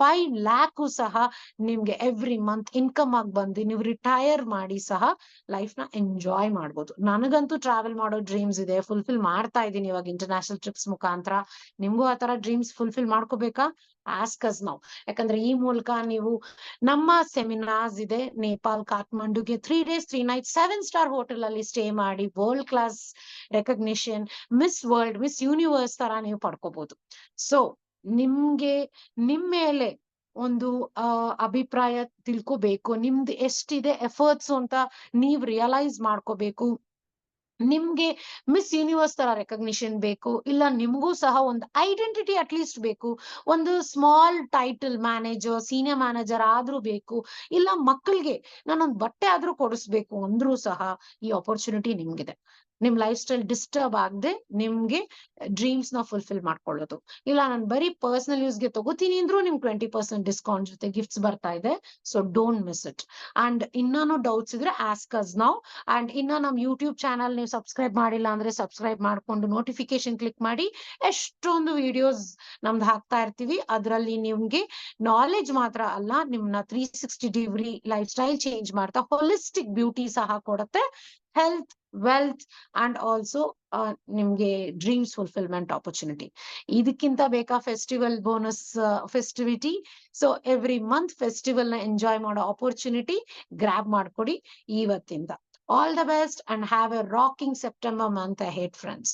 5 lakh ಸಹ ನಿಮ್ಗೆ ಎವ್ರಿ ಮಂತ್ ಇನ್ಕಮ್ ಆಗಿ ಬಂದು ನೀವು ರಿಟೈರ್ ಮಾಡಿ ಸಹ ಲೈಫ್ ನ ಎಂಜಾಯ್ ಮಾಡ್ಬೋದು. ನನಗಂತೂ ಟ್ರಾವೆಲ್ ಮಾಡೋ ಡ್ರೀಮ್ಸ್ ಇದೆ, ಫುಲ್ಫಿಲ್ ಮಾಡ್ತಾ ಇದ್ದೀನಿ ಇವಾಗ ಇಂಟರ್ನ್ಯಾಷನಲ್ ಟ್ರಿಪ್ಸ್ ಮುಖಾಂತರ. ನಿಮ್ಗೂ ಆತರ ಡ್ರೀಮ್ಸ್ ಫುಲ್ಫಿಲ್ ಮಾಡ್ಕೋಬೇಕಾ? Ask us now. ಯಾಕಂದ್ರೆ ಈ ಮೂಲಕ ನೀವು ನಮ್ಮ ಸೆಮಿನಾರ್ಸ್ ಇದೆ ನೇಪಾಲ್ ಕಾಠ್ಮಂಡುಗೆ 3 days 3 nights 7-star ಹೋಟೆಲ್ ಅಲ್ಲಿ ಸ್ಟೇ ಮಾಡಿ world class recognition, miss world, miss universe ತರ ನೀವು ಪಡ್ಕೋಬಹುದು. ಸೊ ನಿಮ್ಗೆ ನಿಮ್ ಮೇಲೆ ಒಂದು ಅಭಿಪ್ರಾಯ ತಿಳ್ಕೋಬೇಕು, ನಿಮ್ದು ಎಷ್ಟಿದೆ ಎಫರ್ಟ್ಸ್ ಅಂತ ನೀವ್ ರಿಯಲೈಸ್ ಮಾಡ್ಕೋಬೇಕು. ನಿಮ್ಗೆ ಮಿಸ್ ಯೂನಿವರ್ಸ್ ತರ ರೆಕಗ್ನಿಷನ್ ಬೇಕು, ಇಲ್ಲ ನಿಮ್ಗೂ ಸಹ ಒಂದು ಐಡೆಂಟಿಟಿ ಅಟ್ಲೀಸ್ಟ್ ಬೇಕು, ಒಂದು small title manager, senior manager ಆದ್ರೂ ಬೇಕು, ಇಲ್ಲ ಮಕ್ಕಳಿಗೆ ನಾನೊಂದು ಬಟ್ಟೆ ಆದ್ರೂ ಕೊಡಿಸ್ಬೇಕು ಅಂದ್ರೂ ಸಹ ಈ ಆಪರ್ಚುನಿಟಿ ನಿಮ್ಗಿದೆ. ನಿಮ್ ಲೈಫ್ ಸ್ಟೈಲ್ ಡಿಸ್ಟರ್ಬ್ ಆಗದೆ ನಿಮ್ಗೆ ಡ್ರೀಮ್ಸ್ ನ ಫುಲ್ಫಿಲ್ ಮಾಡ್ಕೊಳ್ಳೋದು. ಇಲ್ಲ ನಾನು ಬರೀ ಪರ್ಸನಲ್ ಯೂಸ್ಗೆ ತಗೋತೀನಿ ಅಂದ್ರೂ ನಿಮ್ಗೆ 20% ಡಿಸ್ಕೌಂಟ್ ಜೊತೆ ಗಿಫ್ಟ್ಸ್ ಬರ್ತಾ ಇದೆ. So don't miss it. And ಇನ್ನೂ ಡೌಟ್ಸ್ ಇದ್ರೆ ಆಸ್ಕ್ ಅಸ್ ನೌ. ಅಂಡ್ ಇನ್ನ ನಮ್ ಯೂಟ್ಯೂಬ್ ಚಾನಲ್ ನೀವು ಸಬ್ಸ್ಕ್ರೈಬ್ ಮಾಡಿಲ್ಲ ಅಂದ್ರೆ ಸಬ್ಸ್ಕ್ರೈಬ್ ಮಾಡ್ಕೊಂಡು ನೋಟಿಫಿಕೇಶನ್ ಕ್ಲಿಕ್ ಮಾಡಿ. ಎಷ್ಟೊಂದು ವಿಡಿಯೋಸ್ ನಮ್ದು ಹಾಕ್ತಾ ಇರ್ತೀವಿ, ಅದರಲ್ಲಿ ನಿಮ್ಗೆ ನಾಲೆಜ್ ಮಾತ್ರ ಅಲ್ಲ, ನಿಮ್ನ 360 ಡಿಗ್ರಿ ಲೈಫ್ ಸ್ಟೈಲ್ ಚೇಂಜ್ ಮಾಡ್ತಾ ಹೋಲಿಸ್ಟಿಕ್ ಬ್ಯೂಟಿ ಸಹ ಕೊಡುತ್ತೆ, ಹೆಲ್ತ್, ವೆಲ್ತ್ ಅಂಡ್ ಆಲ್ಸೋ ನಿಮ್ಗೆ ಡ್ರೀಮ್ಸ್ ಫುಲ್ಫಿಲ್ಮೆಂಟ್ ಆಪರ್ಚುನಿಟಿ. ಇದಕ್ಕಿಂತ ಬೇಕಾ festival bonus festivity? So every month festival ನ ಎಂಜಾಯ್ ಮಾಡೋ ಆಪರ್ಚುನಿಟಿ ಗ್ರಾಬ್ ಮಾಡ್ಕೊಡಿ ಇವತ್ತಿಂದ. All the best and have a rocking September month ahead, friends.